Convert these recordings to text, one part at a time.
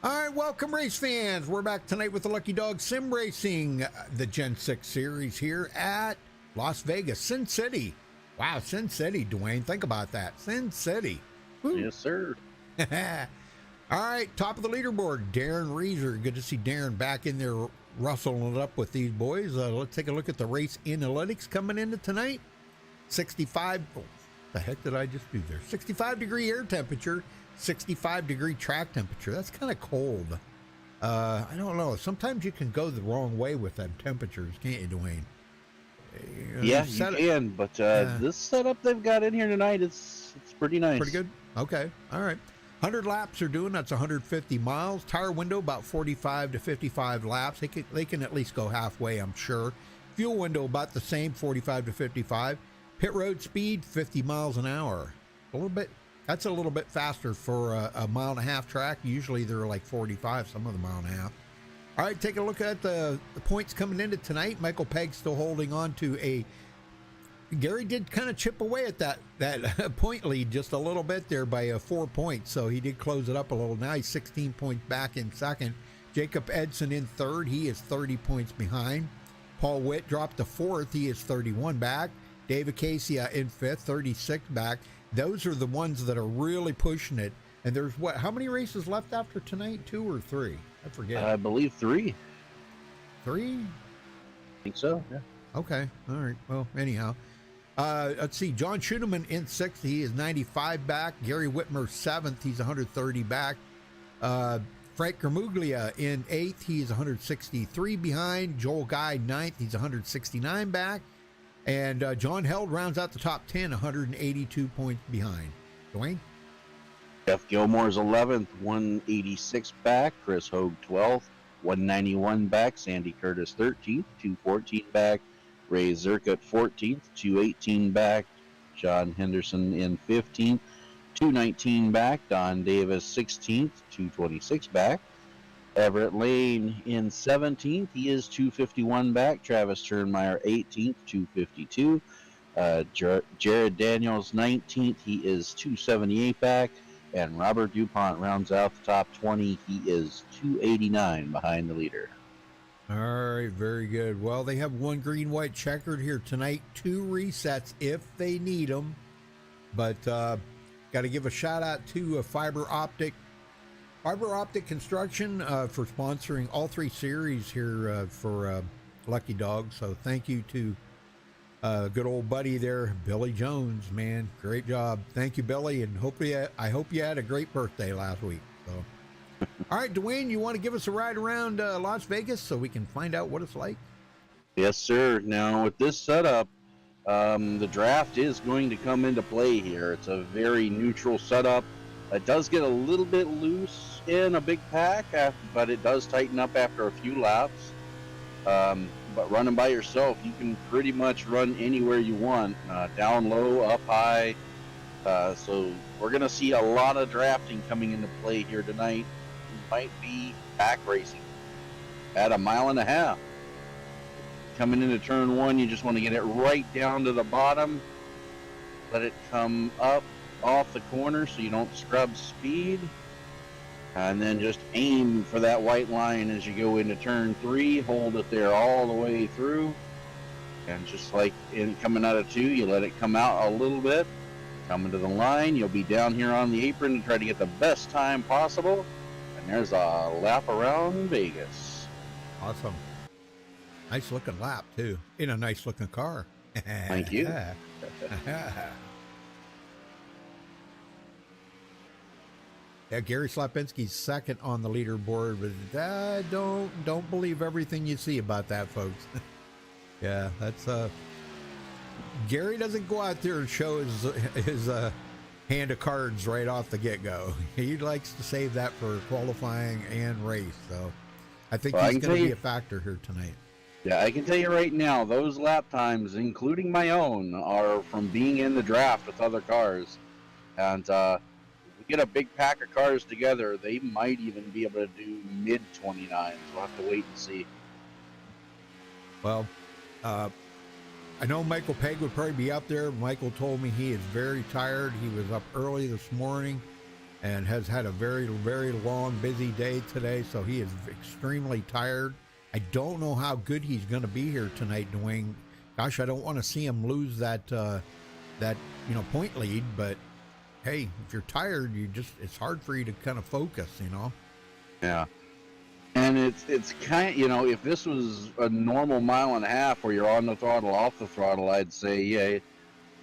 All right, welcome race fans. We're back tonight with the Lucky Dog Sim Racing, the Gen 6 series here at Las Vegas, Sin City. Wow, Sin City, Dwayne. Think about that. Sin City. Woo. Yes, sir. All right, top of the leaderboard, Darren Reeser. Good to see Darren back in there rustling it up with these boys. Let's take a look at the race analytics coming into tonight. 65, oh, the heck did I just do there? 65-degree air temperature, 65-degree track temperature. That's kind of cold. I don't know. Sometimes you can go the wrong way with them temperatures, can't you, Dwayne? Yeah, you can, but this setup they've got in here tonight, it's pretty nice. Pretty good? Okay, all right. 100 laps are doing, that's 150 miles. Tire window, about 45 to 55 laps. They can at least go halfway, I'm sure. Fuel window, about the same, 45 to 55. Pit road speed, 50 miles an hour. That's a little bit faster for a mile-and-a-half track. Usually they're like 45, some of the mile-and-a-half. All right, take a look at the points coming into tonight. Michael Pegg's still holding on to Gary did kind of chip away at that point lead just a little bit there by 4 points, so he did close it up a little. Now he's 16 points back in second. Jacob Edson in third. He is 30 points behind. Paul Witt dropped to fourth. He is 31 back. Dave Acacia in fifth, 36 back. Those are the ones that are really pushing it. And there's how many races left after tonight? 2 or 3? I forget. I believe 3. 3? I think so, yeah. Okay, all right. Well, anyhow. Let's see. John Schuneman in 6th. He is 95 back. Gary Whitmer 7th. He's 130 back. Frank Gramuglia in 8th. He is 163 behind. Joel Guy 9th. He's 169 back. And John Held rounds out the top 10, 182 points behind. Dwayne? Jeff Gilmore's 11th, 186 back. Chris Hogue 12th, 191 back. Sandy Curtis 13th, 214 back. Ray Zerkut 14th, 218 back. John Henderson in 15th, 219 back. Don Davis 16th, 226 back. Everett Lane in 17th, he is 251 back. Travis Turnmeyer 18th, 252. Jared Daniels 19th, he is 278 back. And Robert DuPont rounds out the top 20. He is 289 behind the leader. All right, very good. Well, they have one green, white checkered here tonight. 2 resets if they need them. But got to give a shout out to Fiber Optic Construction for sponsoring all 3 series here for Lucky Dog. So thank you to good old buddy there, Billy Jones, man. Great job. Thank you, Billy, and I hope you had a great birthday last week. So, all right, Dwayne, you want to give us a ride around Las Vegas so we can find out what it's like? Yes, sir. Now, with this setup, the draft is going to come into play here. It's a very neutral setup. It does get a little bit loose in a big pack, but it does tighten up after a few laps. But running by yourself, you can pretty much run anywhere you want, down low, up high. So we're going to see a lot of drafting coming into play here tonight. It might be pack racing at 1.5 miles. Coming into turn 1, you just want to get it right down to the bottom. Let it come up off the corner so you don't scrub speed. And then just aim for that white line as you go into turn 3. Hold it there all the way through. And just like coming out of 2, you let it come out a little bit. Coming to the line, you'll be down here on the apron to try to get the best time possible. And there's a lap around Vegas. Awesome. Nice looking lap, too. In a nice looking car. Thank you. Yeah, Gary Slapinski's second on the leaderboard, but don't believe everything you see about that, folks. Yeah, that's Gary doesn't go out there and show his hand of cards right off the get-go. He likes to save that for qualifying and race. So I think he's going to be a factor here tonight. Yeah, I can tell you right now, those lap times, including my own, are from being in the draft with other cars. And get a big pack of cars together, they might even be able to do mid-29s. We'll have to wait and see. Well, I know Michael Pegg would probably be up there. Michael told me he is very tired. He was up early this morning. and has had a very, very long, busy day today, so he is extremely tired. I don't know how good he's going to be here tonight, Dwayne. Gosh, I don't want to see him lose that point lead, but hey, if you're tired, it's hard for you to kind of focus, Yeah. And it's kind of, if this was a normal mile and a half where you're on the throttle, off the throttle, I'd say, yeah,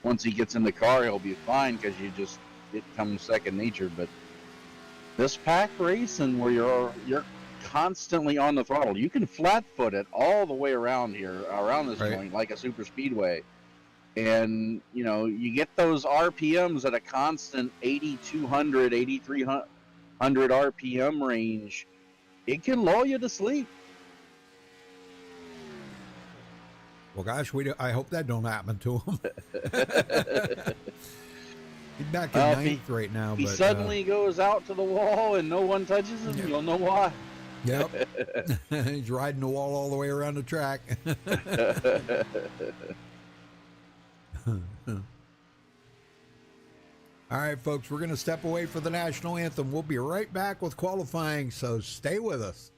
once he gets in the car, he'll be fine because it comes second nature. But this pack racing where you're constantly on the throttle, you can flat foot it all the way around here, around this joint, like a super speedway. And, you get those RPMs at a constant 8,200, 8,300 RPM range. It can lull you to sleep. Well, gosh, I hope that don't happen to him. He's back in ninth right now. He suddenly goes out to the wall and no one touches him. You'll know why. Yep. He's riding the wall all the way around the track. All right, folks, we're going to step away for the national anthem. We'll be right back with qualifying, so stay with us.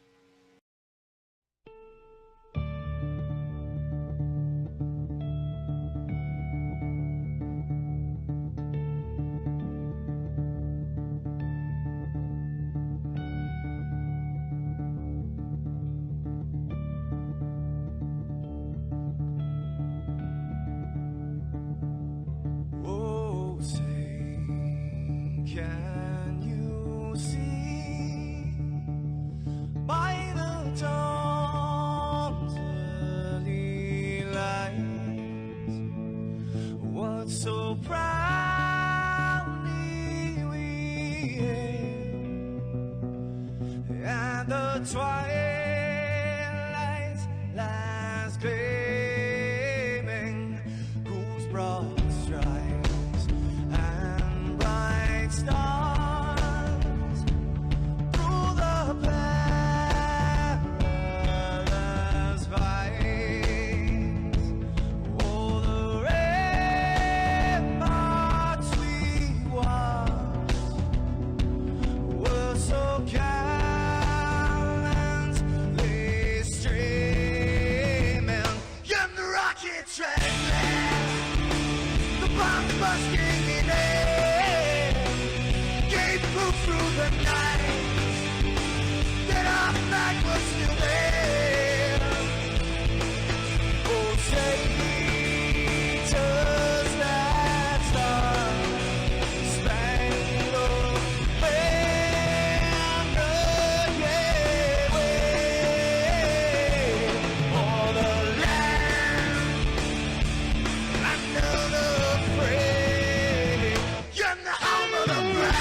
Can you see by the dawn's early light what so proudly we hailed at the twilight's last gleaming, whose broad stripes and bright stars through the perilous fights, oh, the ramparts we watched were so gallantly streaming, and the rocket train, the bombs busting in air, gave proof through the night that our flag was still there. Oh, traitors that star-spangled banner, yeah, wave for the land under the frame, and the home of the brave.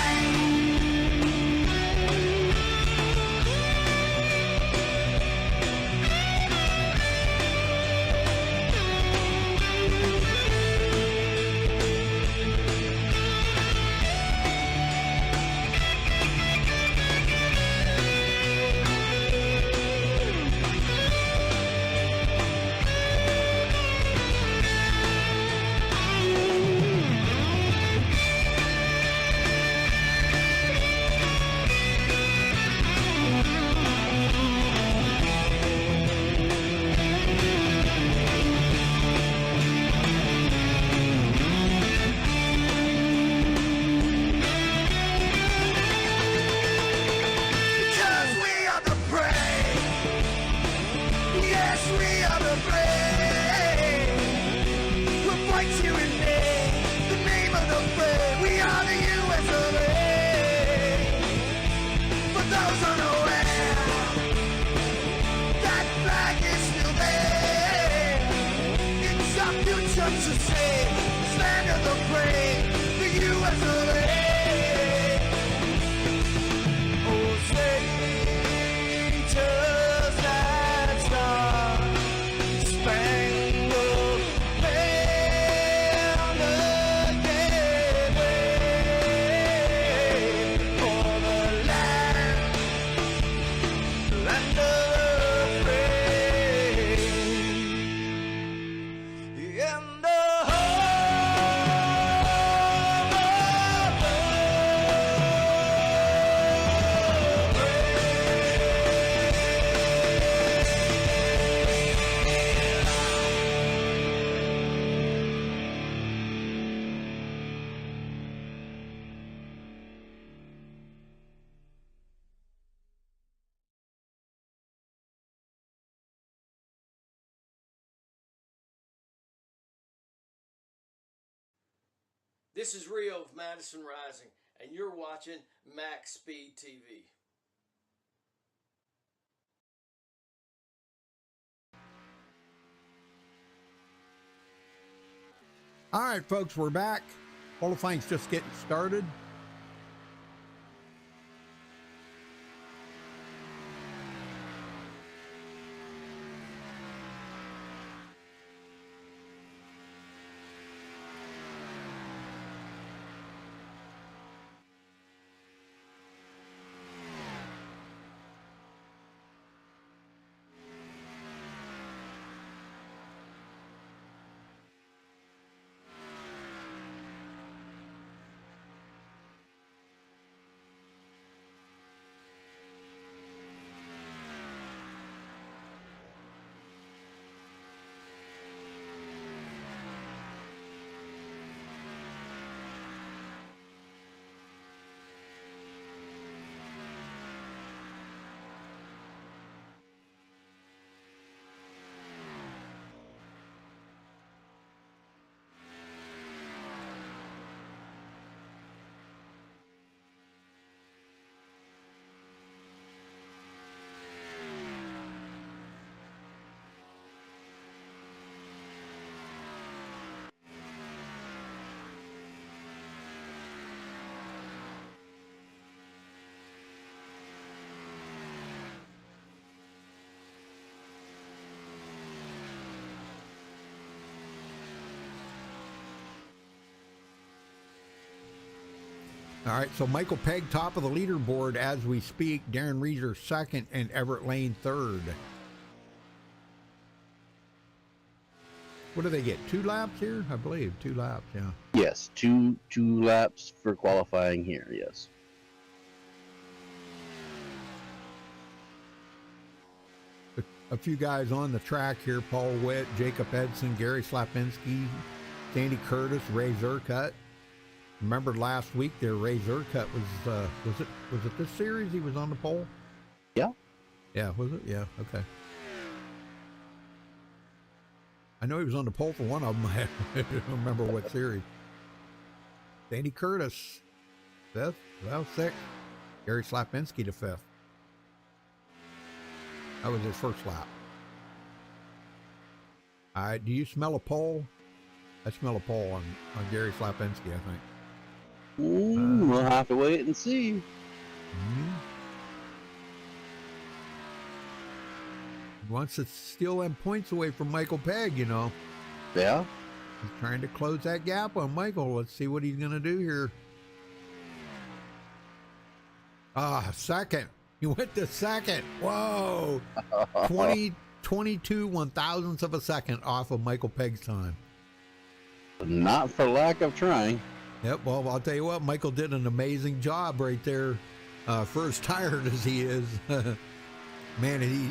Because we are the brave. Yes, we are the brave. We'll fight you in the name of the brave. We are the US of A. For those unaware, that flag is still there. It's our future to save. Stand of the brave, the US of A. Oh, traitors that star-spangled banner, gave way for the land of the free, and the home This is Rio of Madison Rising, and you're watching MaxspeedTV. All right, folks, we're back. Qualifying's just getting started. All right, so Michael Pegg, top of the leaderboard as we speak. Darren Reeser, second, and Everett Lane, third. What do they get? 2 laps here? I believe 2 laps, yeah. Yes, two laps for qualifying here, yes. A few guys on the track here: Paul Witt, Jacob Edson, Gary Slapinski, Sandy Curtis, Ray Zerkut. Remember last week there, Ray Zerkut was it this series he was on the pole? Yeah. Yeah, was it? Yeah, okay. I know he was on the pole for one of them. I don't remember what series. Sandy Curtis, 5th. Well, 6th. Gary Slapinski to 5th. That was his first lap. All right, do you smell a pole? I smell a pole on Gary Slapinski, I think. We'll have to wait and see. Mm-hmm. He wants to steal them points away from Michael Pegg, you know. Yeah. He's trying to close that gap on Michael. Let's see what he's going to do here. Second. He went to second. Whoa. 22 1,000ths of a second off of Michael Pegg's time. Not for lack of trying. Yep, well, I'll tell you what, Michael did an amazing job right there. For as tired as he is. Man, he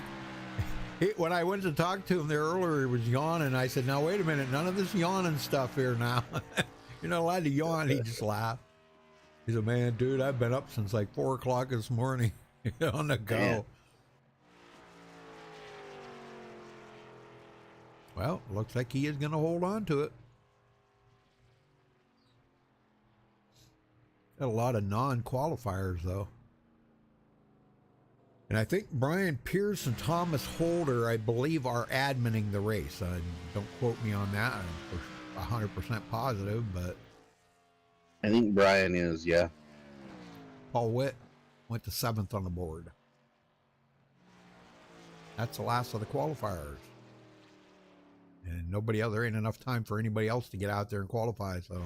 when I went to talk to him there earlier, he was yawning. I said, now, wait a minute, none of this yawning stuff here now. You're not allowed to yawn. He just laughed. He said, man, dude, I've been up since like 4 o'clock this morning on the go. Man. Well, looks like he is going to hold on to it. Got a lot of non-qualifiers, though. And I think Brian Pierce and Thomas Holder, I believe, are adminning the race. Don't quote me on that. I'm 100% positive, but... I think Brian is, yeah. Paul Witt went to 7th on the board. That's the last of the qualifiers. And nobody else, there ain't enough time for anybody else to get out there and qualify, so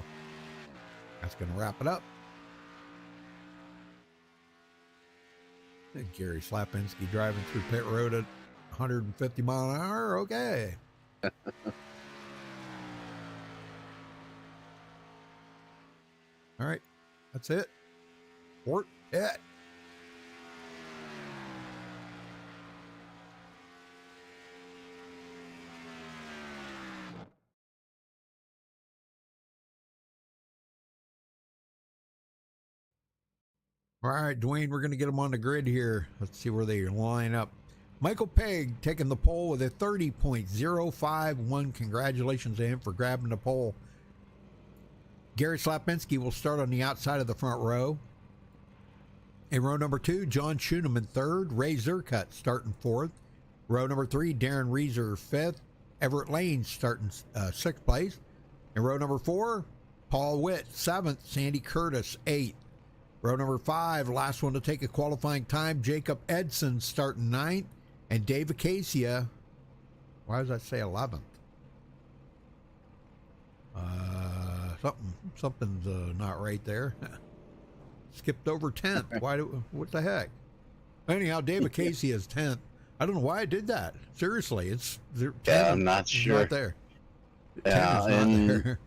that's going to wrap it up. Gary Slapinski driving through pit road at 150 mile an hour. Okay. All right. That's it. Port it. All right, Dwayne, we're going to get them on the grid here. Let's see where they line up. Michael Pegg taking the pole with a 30.051. Congratulations to him for grabbing the pole. Gary Slapinski will start on the outside of the front row. In row number 2, John Schuneman third, Ray Zercut starting fourth. Row number 3, Darren Reeser fifth, Everett Lane starting sixth place. In row number 4, Paul Witt seventh, Sandy Curtis eighth. Row number 5, last one to take a qualifying time, Jacob Edson starting ninth, and Dave Acacia, why does that say 11th? Something's not right there. Skipped over 10th. What the heck? Anyhow, Dave Acacia is 10th. I don't know why I did that. Seriously, it's 10. Yeah, I'm not sure. Not there. Yeah, 10 is not and there.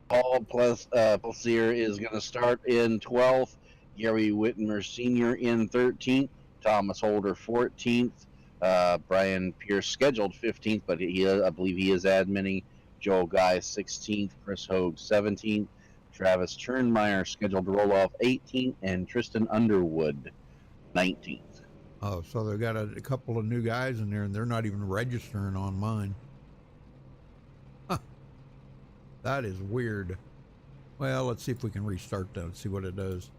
Paul Plaisir is going to start in 12th. Gary Whitmer Sr. in 13th. Thomas Holder 14th. Brian Pierce scheduled 15th, but I believe he is admitting. Joel Guy 16th. Chris Hogue 17th. Travis Turnmeyer scheduled to roll off 18th. And Tristan Underwood 19th. Oh, so they've got a couple of new guys in there, and they're not even registering on mine. Huh. That is weird. Well, let's see if we can restart that and see what it does.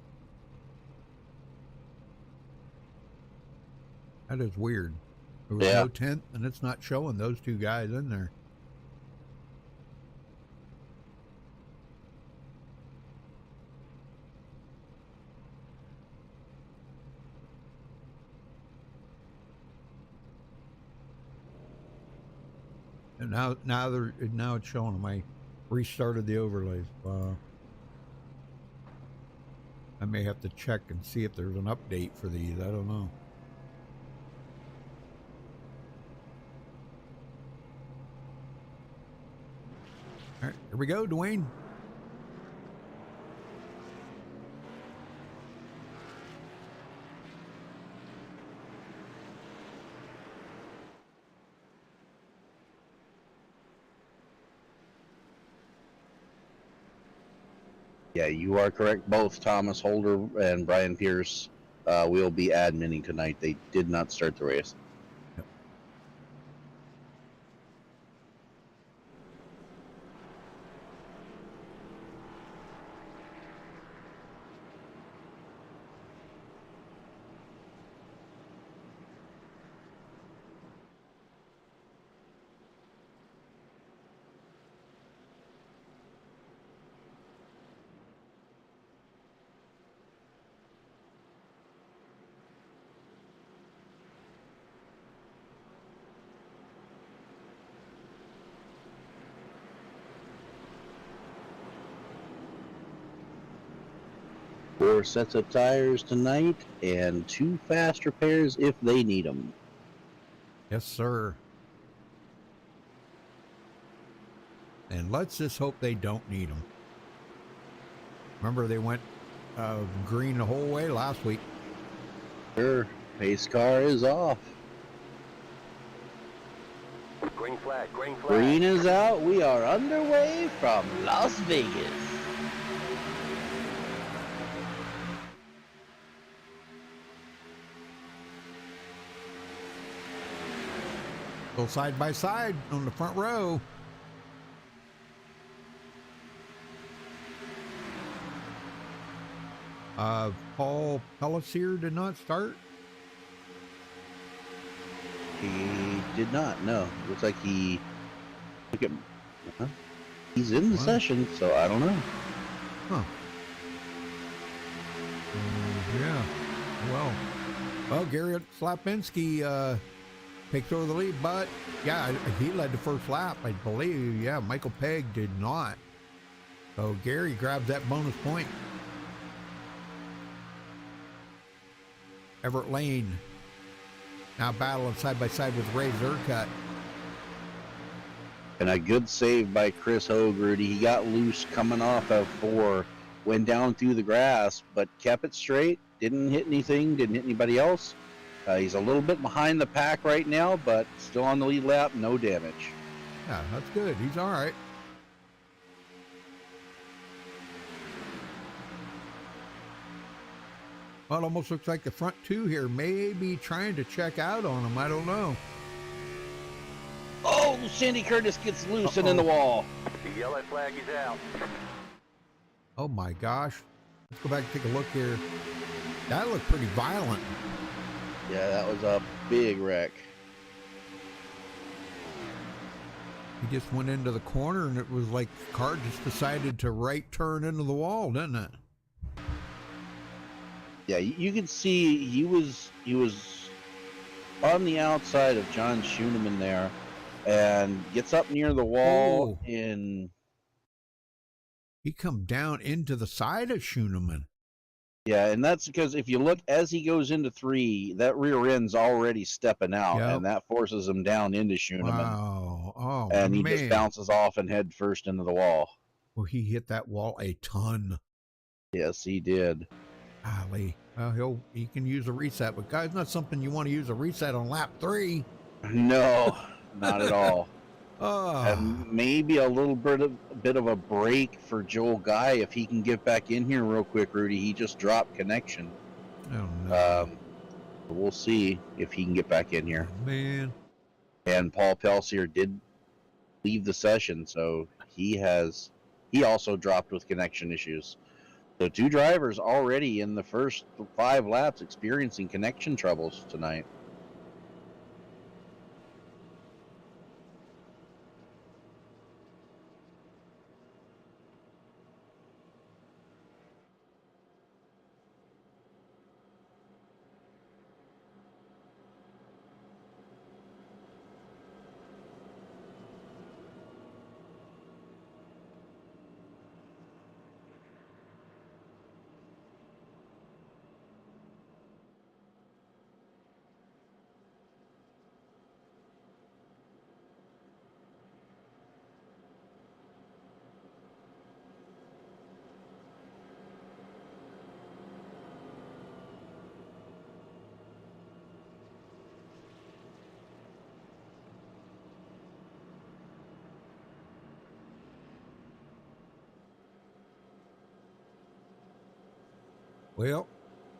That is weird. There was no 10th, and it's not showing those two guys in there. And now it's showing them. I restarted the overlays. I may have to check and see if there's an update for these. I don't know. All right, here we go, Dwayne. Yeah, you are correct. Both Thomas Holder and Brian Pierce will be admitting tonight. They did not start the race. Four sets of tires tonight and 2 fast repairs if they need them. Yes, sir. And let's just hope they don't need them. Remember, they went green the whole way last week. Sure, pace car is off. Green flag, green flag. Green is out. We are underway from Las Vegas. Go side by side on the front row. Paul Pellissier did not start. He did not. No, looks like he. Look at. He's in the session, so I don't know. Huh. Yeah. Well, Gary Slapinski takes over the lead, but yeah, he led the first lap, I believe. Yeah, Michael Pegg did not. So Gary grabs that bonus point. Everett Lane now battling side by side with Ray Zercut. And a good save by Chris Hogue, Rudy. He got loose coming off of 4, went down through the grass, but kept it straight. Didn't hit anything, didn't hit anybody else. He's a little bit behind the pack right now, but still on the lead lap, no damage. Yeah, that's good. He's all right. Well, it almost looks like the front two here may be trying to check out on him. I don't know. Oh, Sandy Curtis gets loose and in the wall. The yellow flag is out. Oh my gosh. Let's go back and take a look here. That looked pretty violent. Yeah, that was a big wreck. He just went into the corner and it was like the car just decided to right turn into the wall, didn't it? Yeah, you could see he was on the outside of John Schooneman there, and gets up near the wall. Oh. In He come down into the side of Schooneman. yeah, and that's because if you look as he goes into 3, that rear end's already stepping out, Yep. and that forces him down into Schooneman. Wow. Oh, And he man. just bounces off and head first into the wall. Well, he hit that wall a ton. Yes, he did. Golly. Well, he can use a reset, but guys, not something you want to use a reset on lap 3. No, not at all. Oh. And maybe a little bit of a break for Joel Guy if he can get back in here real quick, Rudy. He just dropped connection. Oh, no. We'll see if he can get back in here. Oh, man. And Paul Pelsier did leave the session, so he also dropped with connection issues. So 2 drivers already in the first 5 laps experiencing connection troubles tonight. Well,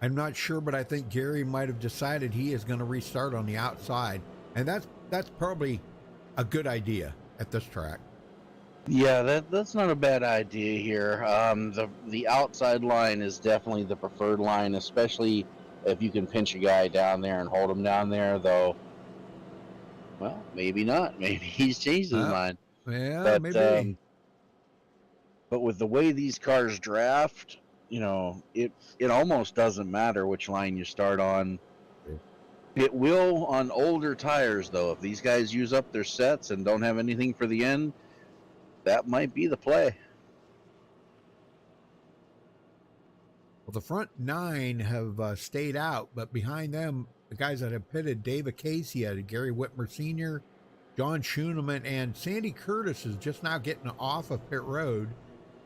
I'm not sure, but I think Gary might have decided he is going to restart on the outside. And that's probably a good idea at this track. Yeah, that's not a bad idea here. The outside line is definitely the preferred line, especially if you can pinch a guy down there and hold him down there, though. Well, maybe not. Maybe he's changed his mind. Yeah, But, maybe. But with the way these cars draft, it almost doesn't matter which line you start on. It will on older tires, though. If these guys use up their sets and don't have anything for the end, that might be the play. Well, the front 9 have stayed out, but behind them, the guys that have pitted, Dave Acacia, Gary Whitmer Sr., John Schooneman, and Sandy Curtis is just now getting off of pit road,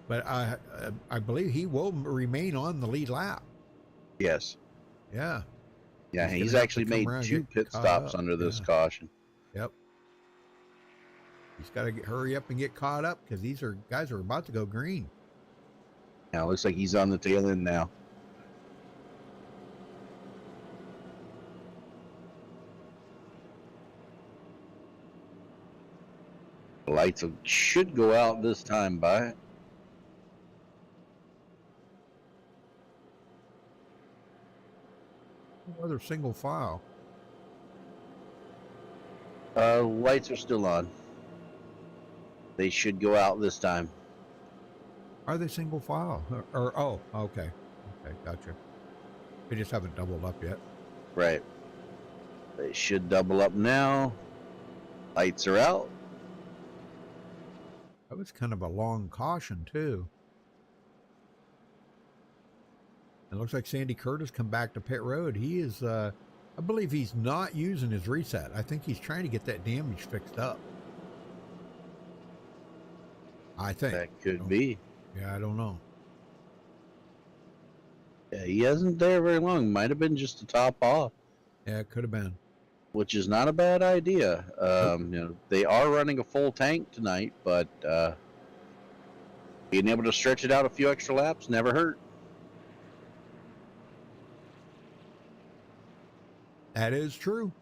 but I believe he will remain on the lead lap. Yes. Yeah. Yeah, he's actually made 2 pit stops under this caution. Yep. He's got to hurry up and get caught up because these guys are about to go green. Now, looks like he's on the tail end now. The lights should go out this time by. Another single file. Lights are still on. They should go out this time. Are they single file? Oh, okay. Okay, gotcha. They just haven't doubled up yet. Right. They should double up now. Lights are out. That was kind of a long caution, too. It looks like Sandy Curtis come back to pit road. He is, I believe he's not using his reset. I think he's trying to get that damage fixed up. I think. That could be. Yeah, I don't know. Yeah, he hasn't there very long. Might have been just to top off. Yeah, it could have been. Which is not a bad idea. They are running a full tank tonight, but being able to stretch it out a few extra laps never hurt. That is true.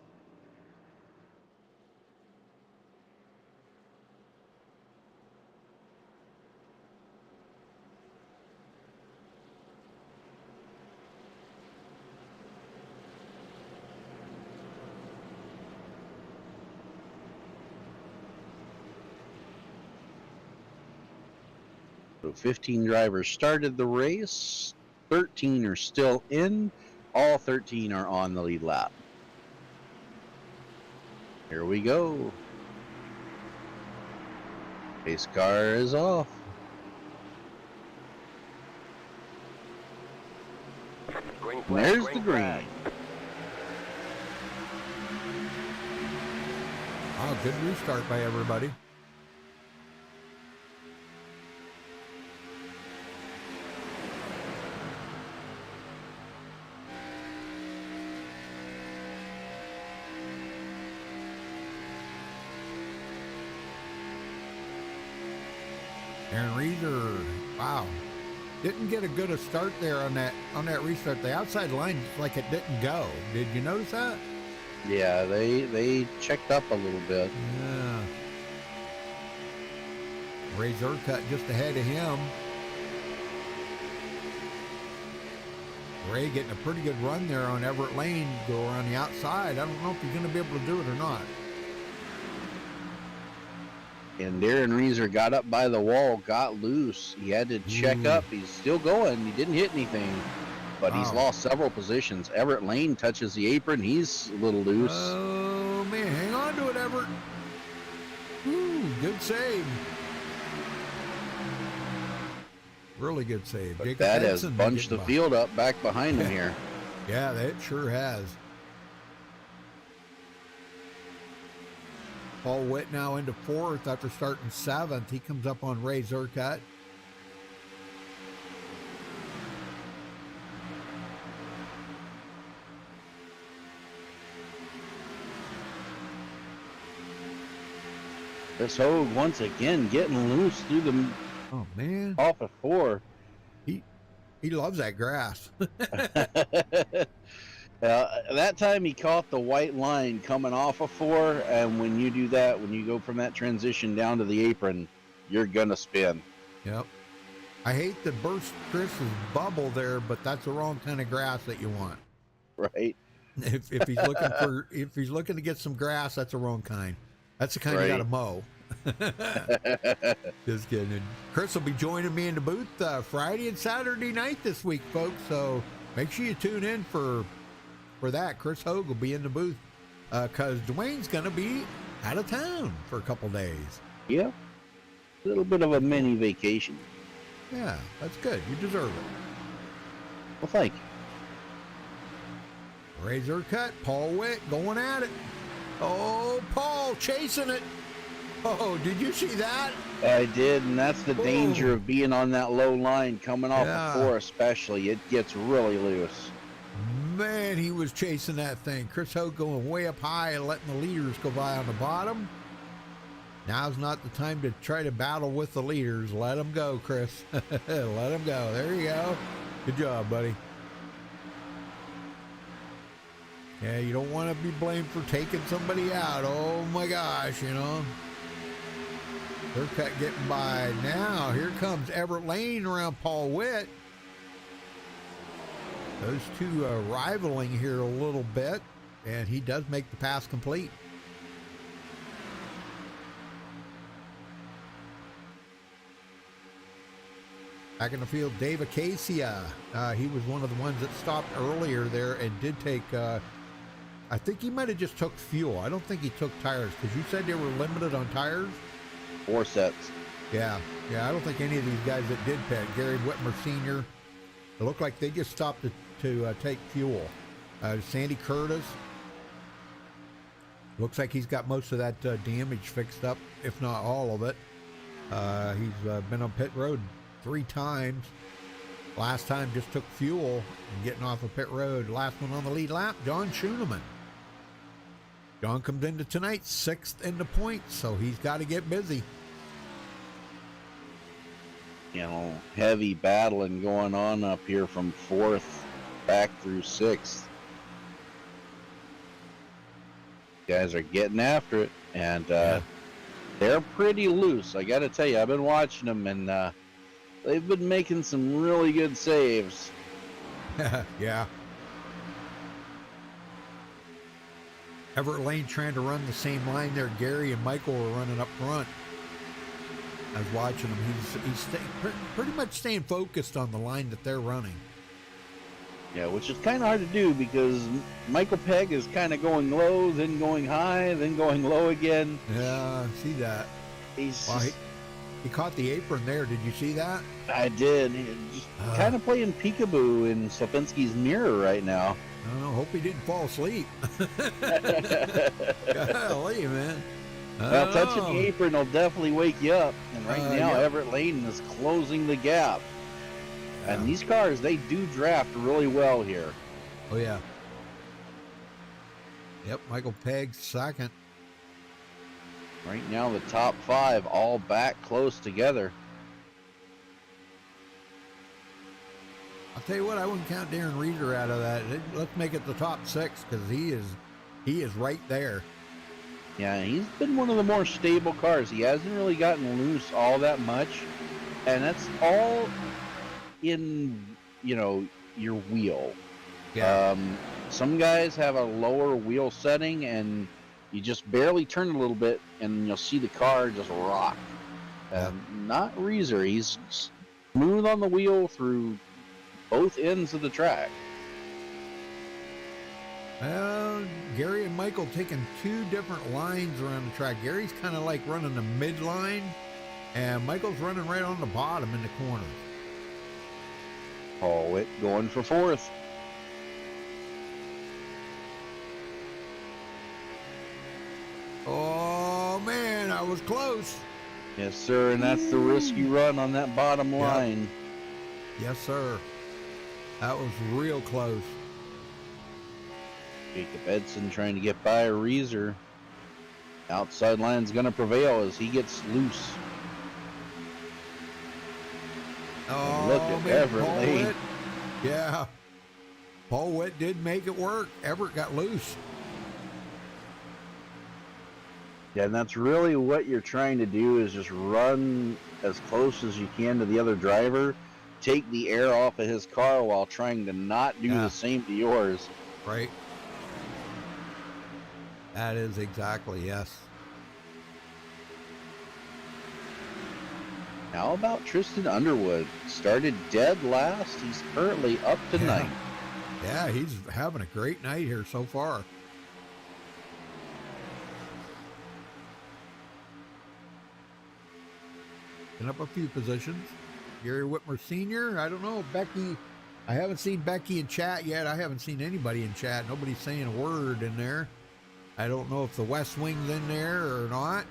So 15 drivers started the race. 13 are still in. All 13 are on the lead lap. Here we go. Pace car is off. Green And flag. there's Green the green. flag. Oh, good restart by everybody. Aaron Reeder, wow, didn't get a good a start there on that restart. The outside line, it's like it didn't go. Did you notice that? Yeah, they checked up a little bit. Yeah. Ray Zercut just ahead of him. Ray getting a pretty good run there on Everett Lane, go around the outside. I don't know if he's going to be able to do it or not. And Darren Reeser got up by the wall, got loose. He had to check up. He's still going. He didn't hit anything, but he's lost several positions. Everett Lane touches the apron. He's a little loose. Oh, man, hang on to it, Everett. Woo, good save. Really good save. But Jacob that has Benson bunched the getting by. field up back behind him here. Yeah, that sure has. Paul Witt now into fourth after starting seventh. He comes up on Ray Zercut. This Hogue once again getting loose through the Oh, man. off of 4. He loves that grass. That time he caught the white line coming off of 4, and when you do that, when you go from that transition down to the apron, you're gonna spin. Yep. I hate to burst Chris's bubble there, but that's the wrong kind of grass that you want. Right? If he's looking to get some grass, that's the wrong kind. That's the kind you Right. got to mow. Just kidding. Chris will be joining me in the booth Friday and Saturday night this week, folks. So make sure you tune in for that. Chris Hogue will be in the booth because Dwayne's going to be out of town for a couple days. Yeah. A little bit of a mini vacation. Yeah, that's good. You deserve it. Well, thank you. Razor cut. Paul Witt going at it. Oh, Paul chasing it. Oh, did you see that? I did, and that's the Whoa. danger of being on that low line coming off Yeah. of 4 especially. It gets really loose. Man, he was chasing that thing. Chris Hogue going way up high and letting the leaders go by on the bottom. Now's not the time to try to battle with the leaders. Let them go, Chris. Let them go. There you go. Good job, buddy. Yeah, you don't want to be blamed for taking somebody out. Oh, my gosh, you know. They're getting by. Now, here comes Everett Lane around Paul Witt. Those two are rivaling here a little bit, and he does make the pass complete. Back in the field, Dave Acacia. He was one of the ones that stopped earlier there and did take, I think he might have just took fuel. I don't think he took tires because you said they were limited on tires. 4 sets. Yeah, I don't think any of these guys that did pit, Gary Whitmer Sr., it looked like they just stopped to take fuel. Sandy Curtis, looks like he's got most of that damage fixed up, if not all of it. He's been on pit road 3 times. Last time just took fuel and getting off of pit road. Last one on the lead lap, John Schooneman. John comes into tonight 6th in the points, so he's got to get busy. You know, heavy battling going on up here from 4th back through 6th. Guys are getting after it, and they're pretty loose. I got to tell you, I've been watching them, and they've been making some really good saves. Yeah. Everett Lane trying to run the same line there. Gary and Michael were running up front. I was watching him. He's pretty much staying focused on the line that they're running. Yeah, which is kind of hard to do because Michael Pegg is kind of going low, then going high, then going low again. Yeah, I see that. He's Well, he caught the apron there. Did you see that? I did. He's just kind of playing peekaboo in Slopinski's mirror right now. I don't know. Hope he didn't fall asleep. Golly, man. Well, touching the apron will definitely wake you up. And right now, yeah. Everett Lane is closing the gap. And these cars, they do draft really well here. Oh, yeah. Yep, Michael Pegg second. Right now, the top 5 all back close together. I'll tell you what, I wouldn't count Darren Reeder out of that. Let's make it the top 6 because he is right there. Yeah, he's been one of the more stable cars. He hasn't really gotten loose all that much. And that's all in, your wheel. Yeah. Some guys have a lower wheel setting and you just barely turn a little bit and you'll see the car just rock. Not Reeser. He's smooth on the wheel through both ends of the track. Well, Gary and Michael taking 2 different lines around the track. Gary's kind of like running the midline, and Michael's running right on the bottom in the corner. Paul Witt going for 4th. Oh, man, I was close. Yes, sir, and that's the risky run on that bottom line. Yes, sir. That was real close. Jacob Edson trying to get by Reeser. Outside line's going to prevail as he gets loose. Oh, look at man, Everett Paul Lane. Witt. Yeah. Paul Witt did make it work. Everett got loose. Yeah, and that's really what you're trying to do is just run as close as you can to the other driver, take the air off of his car while trying to not do the same to yours. Right. That is exactly, yes. How about Tristan Underwood? Started dead last. He's currently up to 9th. Yeah, he's having a great night here so far. Up a few positions. Gary Whitmer Sr., I don't know. Becky, I haven't seen Becky in chat yet. I haven't seen anybody in chat. Nobody's saying a word in there. I don't know if the West Wing's in there or not.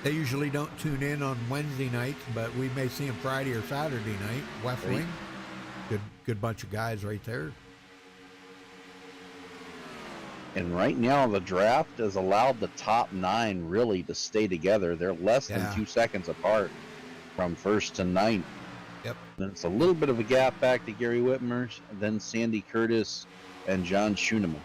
They usually don't tune in on Wednesday nights, but we may see them Friday or Saturday night. West Wing, good bunch of guys right there. And right now, the draft has allowed the top 9 really to stay together. They're less than 2 seconds apart from 1st to 9th. Yep. And it's a little bit of a gap back to Gary Whitmer's, then Sandy Curtis and John Schoeneman.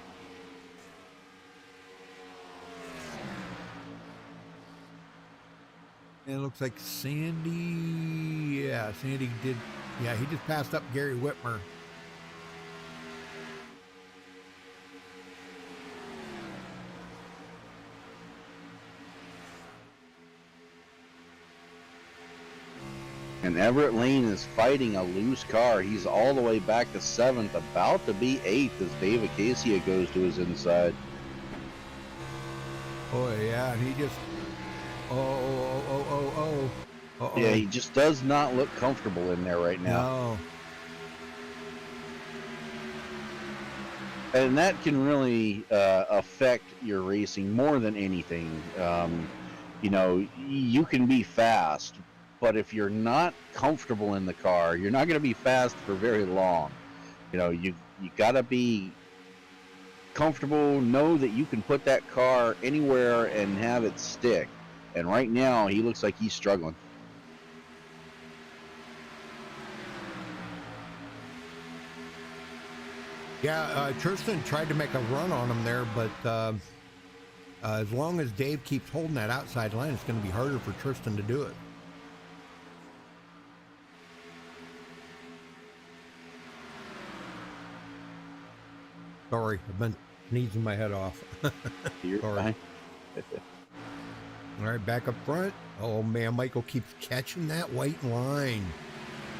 And it looks like Sandy, Sandy did, he just passed up Gary Whitmer. And Everett Lane is fighting a loose car. He's all the way back to 7th, about to be 8th as David Acacia goes to his inside. Oh, yeah, and he just, Yeah, he just does not look comfortable in there right now. No. And that can really affect your racing more than anything. You can be fast, but if you're not comfortable in the car, you're not going to be fast for very long. You got to be comfortable, know that you can put that car anywhere and have it stick. And right now, he looks like he's struggling. Yeah, Tristan tried to make a run on him there, but as long as Dave keeps holding that outside line, it's going to be harder for Tristan to do it. Sorry, I've been sneezing my head off. You're Sorry. fine. All right, back up front. Oh man, Michael keeps catching that white line.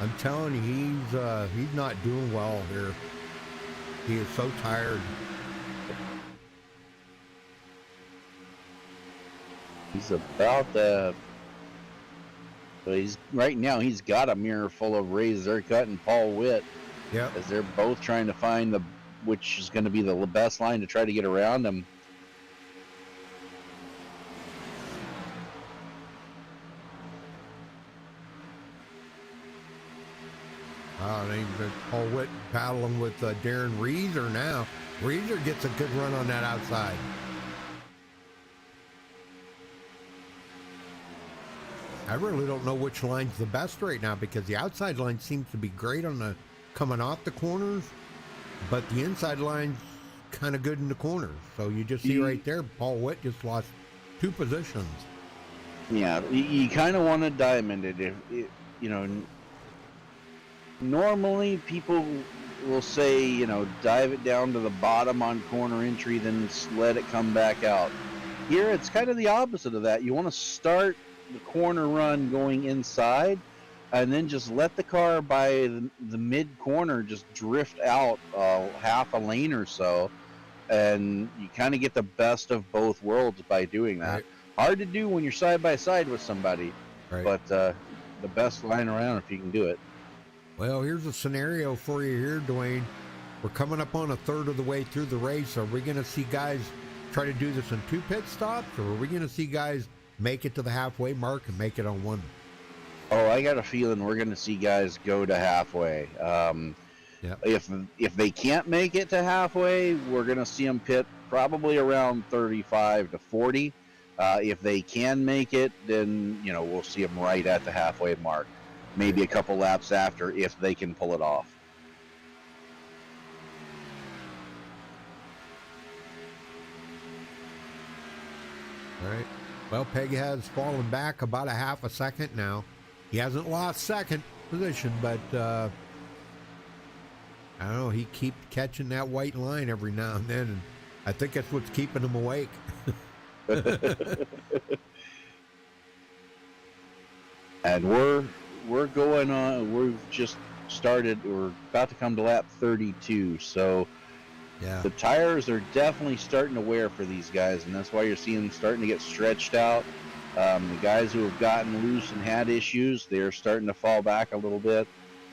I'm telling you, he's not doing well here. He is so tired. He's about the. But he's right now. He's got a mirror full of Ray Zercut and Paul Witt. Yep. As they're both trying to find which is going to be the best line to try to get around him. Paul Witt battling with Darren Reeser now. Reeser gets a good run on that outside. I really don't know which line's the best right now because the outside line seems to be great on the coming off the corners, but the inside line's kind of good in the corners. So you just see right there, Paul Witt just lost 2 positions. Yeah, you kind of want to diamond it. If you know, normally people will say, dive it down to the bottom on corner entry, then let it come back out. Here, it's kind of the opposite of that. You want to start the corner run going inside, and then just let the car by the mid corner just drift out half a lane or so, and you kind of get the best of both worlds by doing that. Right. Hard to do when you're side by side with somebody, right. But the best line around if you can do it. Well, here's a scenario for you here, Dwayne. We're coming up on a third of the way through the race. Are we going to see guys try to do this in 2 pit stops, or are we going to see guys make it to the halfway mark and make it on 1? Oh, I got a feeling we're going to see guys go to halfway. Yep. If they can't make it to halfway, we're going to see them pit probably around 35 to 40. If they can make it, then we'll see them right at the halfway mark. Maybe a couple laps after if they can pull it off. All right. Well, Peggy has fallen back about a half a second now. He hasn't lost second position, but I don't know. He keeps catching that white line every now and then, and I think that's what's keeping him awake. And we're going on. We've just started. We're about to come to lap 32. So yeah, the tires are definitely starting to wear for these guys, and that's why you're seeing them starting to get stretched out. The guys who have gotten loose and had issues, they're starting to fall back a little bit,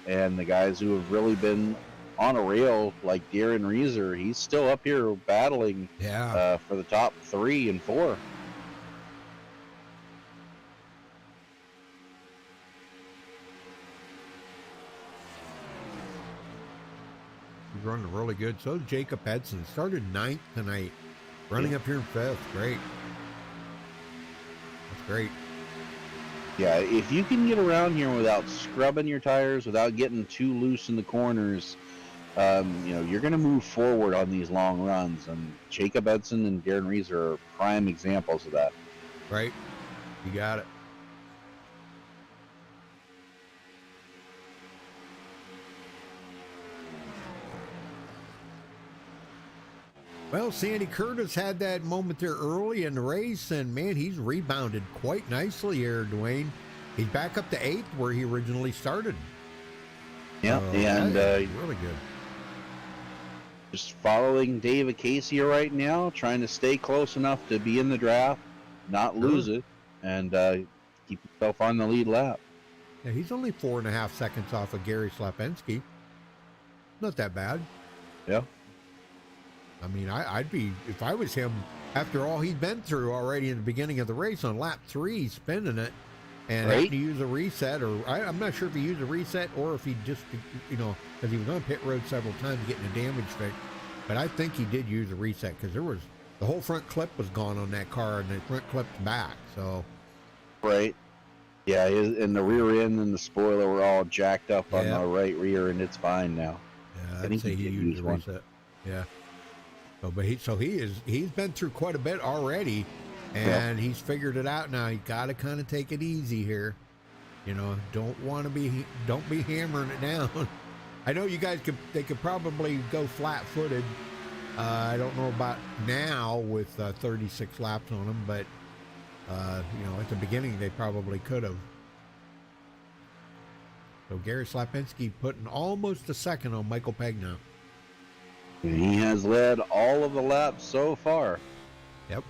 and the guys who have really been on a rail, like Darren Reeser, he's still up here battling for the top 3 and 4. He's running really good. So is Jacob Edson. Started 9th tonight. Running up here in 5th. Great. That's great. Yeah, if you can get around here without scrubbing your tires, without getting too loose in the corners, you're going to move forward on these long runs. And Jacob Edson and Darren Reeser are prime examples of that. Right. You got it. Well, Sandy Curtis had that moment there early in the race, and man, he's rebounded quite nicely here, Dwayne. He's back up to 8th where he originally started. Yeah, and really good. Just following Dave Acacia right now, trying to stay close enough to be in the draft, not lose it, and keep himself on the lead lap. Yeah, he's only 4.5 seconds off of Gary Slapensky. Not that bad. Yeah. I mean, I'd be, if I was him, after all he'd been through already in the beginning of the race on lap 3, spinning it, and having to use a reset, or I'm not sure if he used a reset or if he just, because he was on pit road several times getting a damage fix, but I think he did use a reset because the whole front clip was gone on that car, and the front clip's back, so. Right. Yeah, and the rear end and the spoiler were all jacked up on the right rear, and it's fine now. Yeah, I'd say he used a reset. Yeah. So, he's been through quite a bit already, and he's figured it out now. You got to kind of take it easy here. Don't be hammering it down. I know you guys they could probably go flat-footed. I don't know about now with 36 laps on them, but At the beginning they probably could have. So Gary Slapinski putting almost a second on Michael Pegg now. He has led all of the laps so far. Yep.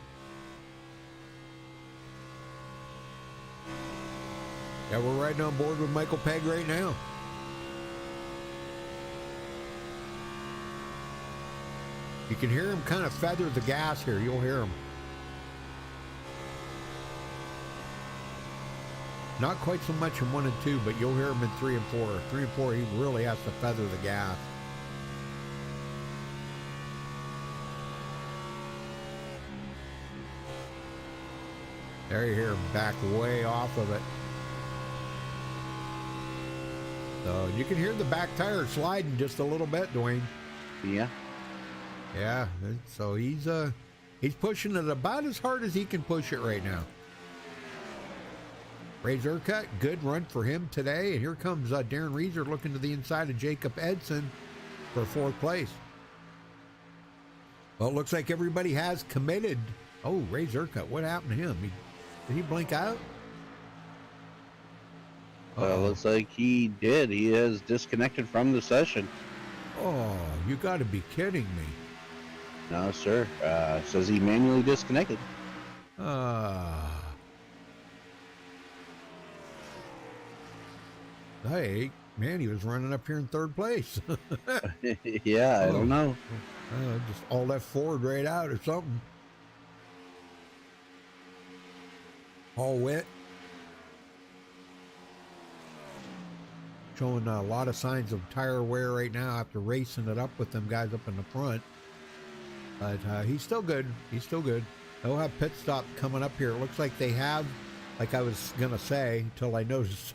Yeah, we're riding on board with Michael Pegg right now. You can hear him kind of feather the gas here. You'll hear him. Not quite so much in 1 and 2, but you'll hear him in 3 and 4. 3 and 4, he really has to feather the gas. There you hear him back way off of it. So you can hear the back tire sliding just a little bit, Dwayne. Yeah. Yeah, so he's pushing it about as hard as he can push it right now. Ray Zerkat, good run for him today. And here comes Darren Reeser looking to the inside of Jacob Edson for 4th place. Well, it looks like everybody has committed. Oh, Ray Zerkat, what happened to him? Did he blink out? Looks like he did. He has disconnected from the session. Oh, you got to be kidding me. No, sir. Says he manually disconnected. Hey, man, he was running up here in 3rd place. Yeah, I don't know. Just all left forward right out or something. Paul Witt showing a lot of signs of tire wear right now after racing it up with them guys up in the front. But he's still good. He's still good. They'll have pit stop coming up here. It looks like they have, like I was going to say, until I noticed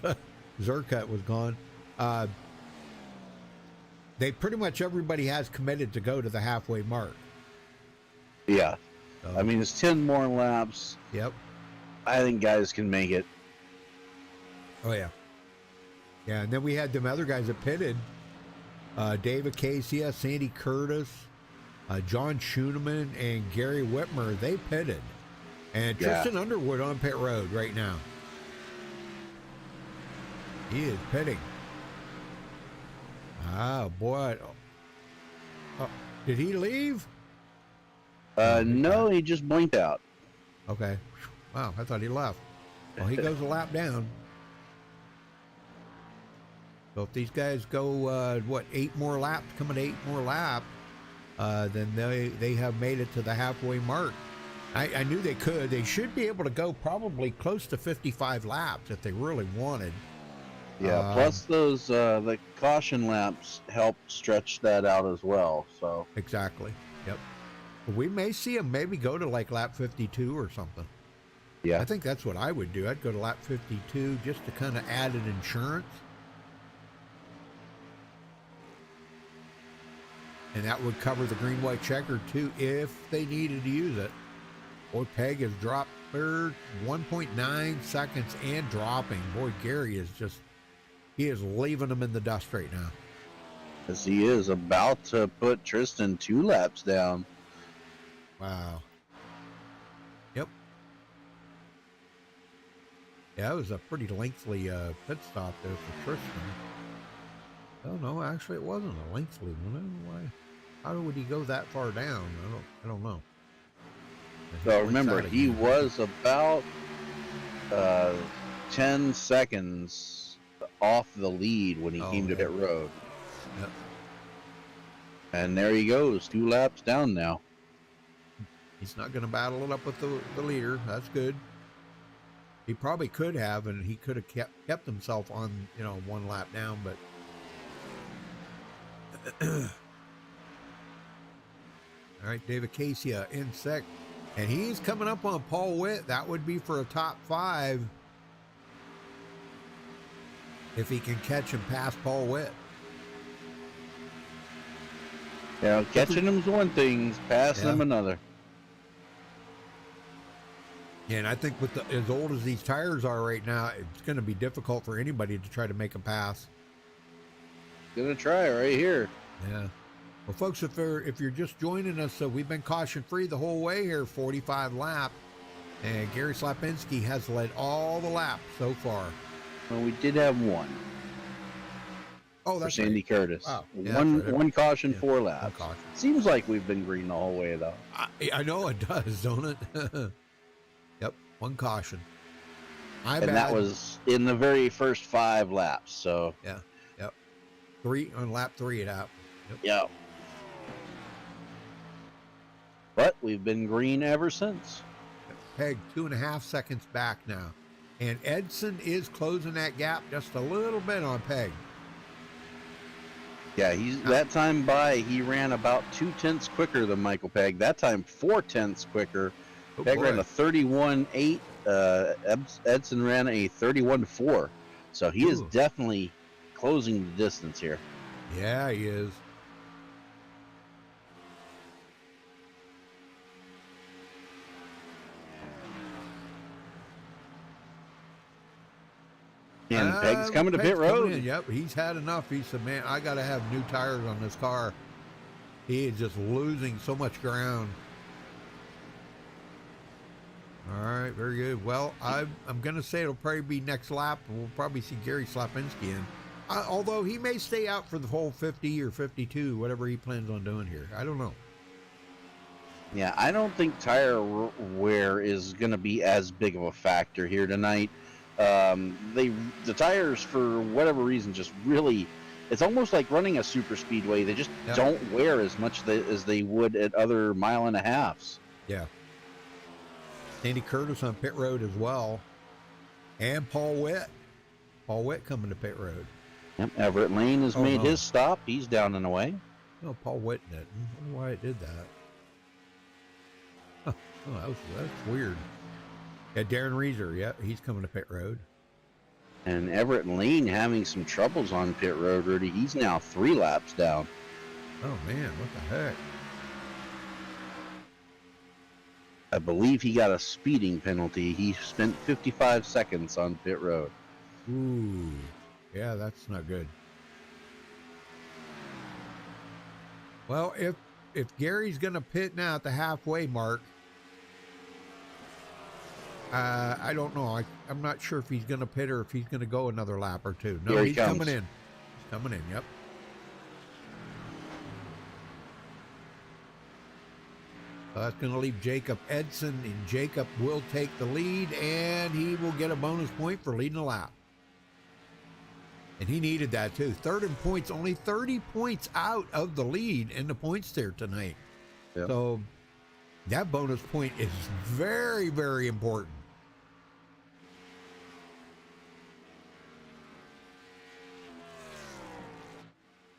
Zerkat was gone. They pretty much everybody has committed to go to the halfway mark. Yeah. So, I mean, it's 10 more laps. Yep. I think guys can make it. Oh, yeah. Yeah, and then we had them other guys that pitted. David Casey, Sandy Curtis, John Schoeneman, and Gary Whitmer. They pitted. And Tristan Underwood on pit road right now. He is pitting. Oh, boy. Did he leave? No, he just blinked out. Okay. Wow, I thought he left. Well, he goes a lap down. So if these guys go, 8 more laps, coming to 8 more laps, then they have made it to the halfway mark. I knew they could. They should be able to go probably close to 55 laps if they really wanted. Yeah, plus those the caution laps help stretch that out as well. So Exactly. Yep. We may see them maybe go to like lap 52 or something. yeah, I think that's what I would do. I'd go to lap 52 just to kind of add an insurance. And that would cover the green, white checker too if they needed to use it. Boy, Pegg has dropped 1.9 seconds and dropping. Boy, Gary is he is leaving them in the dust right now. as he is about to put Tristan 2 laps down. Wow. Yep. Yeah, it was a pretty lengthy pit stop there for Tristan. Oh no, actually it wasn't a lengthy one. Why? How would he go that far down? I don't know. So remember, he was about 10 seconds off the lead when he came to pit road. Yep. And there he goes, 2 laps down now. He's not going to battle it up with the leader. That's good. He probably could have, and he could have kept himself on, 1 lap down, but all right, David Casey in 6th, and he's coming up on Paul Witt. That would be for a top 5 if he can catch and pass Paul Witt. Yeah, catching him's one thing, passing him another. And I think with as old as these tires are right now, it's going to be difficult for anybody to try to make a pass. Gonna try right here. Yeah. Well, folks, if you're just joining us, we've been caution free the whole way here, 45 lap. And Gary Slapinski has led all the laps so far. Well, we did have one. Oh, For that's Sandy right. Curtis. Oh, yeah, one that's right. one caution, Yeah, 4 laps. one caution. Seems like we've been green the whole way, though. I know it does, don't it? Yep, one caution. And that was in the very first 5 laps. So Yeah, yep. 3 on lap 3 it happened. Yep. yeah. But we've been green ever since. Peg 2.5 seconds back now. And Edson is closing that gap just a little bit on Peg. Yeah, that time he ran about 2/10 quicker than Michael Peg. That time 4/10 quicker. Oh, Peg boy. ran a 31.8. Edson ran a 31.4. So he is Ooh. definitely closing the distance here. Yeah, he is. And Peg's coming to pit road. Yep, he's had enough. He said, man, I got to have new tires on this car. He is just losing so much ground. All right, very good. Well, I'm going to say it'll probably be next lap. We'll probably see Gary Slapinski in. Although he may stay out for the whole 50 or 52, whatever he plans on doing here. I don't know. Yeah, I don't think tire wear is going to be as big of a factor here tonight. The tires, for whatever reason, just really, it's almost like running a super speedway. They just don't wear as much as they would at other 1.5 miles. Yeah. Sandy Curtis on pit road as well. And Paul Witt. Paul Witt coming to pit road. Yep, Everett Lane has made no. his stop. He's down and away. No, Paul Witt didn't. I don't know why it did that. Huh. Oh, that's weird. Yeah, Darren Reeser. Yeah, he's coming to pit road. And Everett Lane having some troubles on pit road, Rudy. He's now 3 laps down. Oh, man, what the heck? I believe he got a speeding penalty. He spent 55 seconds on pit road. Ooh. Yeah, that's not good. Well, if Gary's going to pit now at the halfway mark, I don't know. I'm not sure if he's going to pit or if he's going to go another lap or two. No, Here he he's comes. coming in. He's coming in, yep. That's going to leave Jacob Edson, and Jacob will take the lead, and he will get a bonus point for leading the lap. And he needed that too. Third in points, only 30 points out of the lead in the points there tonight. Yep. So that bonus point is very, very important.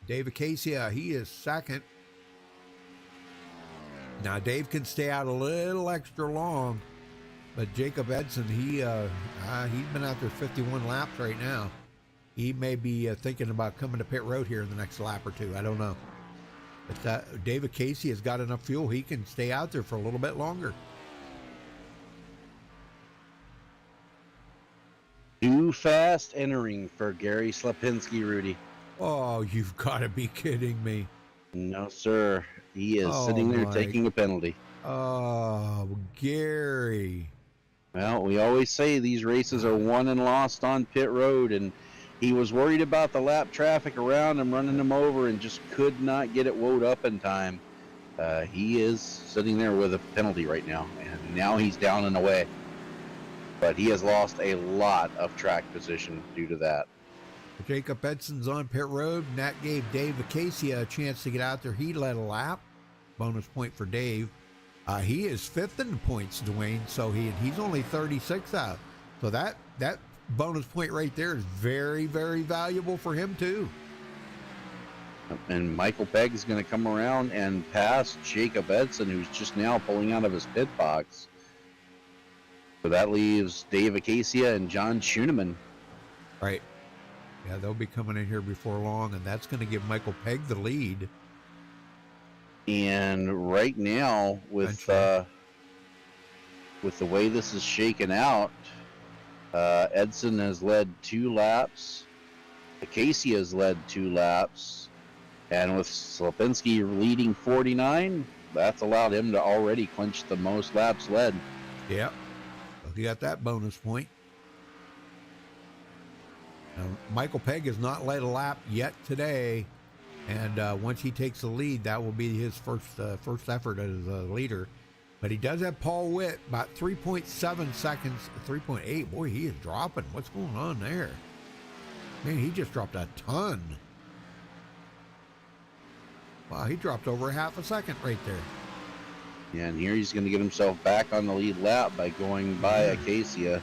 Dave Acacia, he is second. Now Dave can stay out a little extra long, but Jacob Edson, he's been out there 51 laps right now. He may be thinking about coming to pit road here in the next lap or two. I don't know. But Dave Acacia has got enough fuel. He can stay out there for a little bit longer. Too fast entering for Gary Slapinski, Rudy. Oh, you've got to be kidding me. No, sir. He is Oh, sitting there Mike. taking a penalty. Oh, Gary. Well, we always say these races are won and lost on pit road, and he was worried about the lap traffic around him, running him over, and just could not get it woed up in time. He is sitting there with a penalty right now, and now he's down and away. But he has lost a lot of track position due to that. Jacob Edson's on pit road, and that gave Dave Acacia a chance to get out there. He led a lap. Bonus point for Dave. He is 5th in the points, Dwayne, so he's only 36 out. So that bonus point right there is very, very valuable for him, too. And Michael Pegg is going to come around and pass Jacob Edson, who's just now pulling out of his pit box. So that leaves Dave Acacia and John Schoeneman. Right. Yeah, they'll be coming in here before long, and that's going to give Michael Pegg the lead. And right now, with the way this is shaken out, Edson has led 2 laps. Acacia has led 2 laps. And with Slapinski leading 49, that's allowed him to already clinch the most laps led. Yep. you got that bonus point. Michael Pegg has not led a lap yet today, and once he takes the lead, that will be his first effort as a leader. But he does have Paul Witt about 3.7 seconds, 3.8. Boy, he is dropping. What's going on there? Man, he just dropped a ton. Wow, he dropped over half a second right there. Yeah, and here he's going to get himself back on the lead lap by going by Acacia.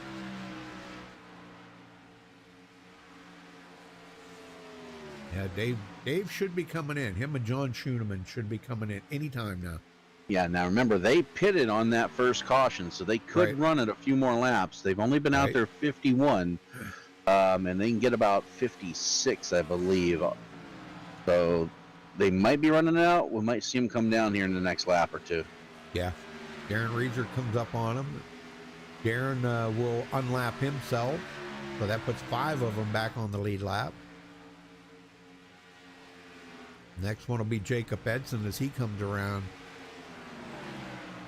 Yeah, Dave should be coming in. Him and John Schooneman should be coming in anytime now. Yeah, now remember, they pitted on that first caution, so they could run it a few more laps. They've only been out there 51, and they can get about 56, I believe. So they might be running it out. We might see them come down here in the next lap or two. Yeah. Darren Reeser comes up on him. Darren will unlap himself, so that puts 5 of them back on the lead lap. Next one will be Jacob Edson as he comes around.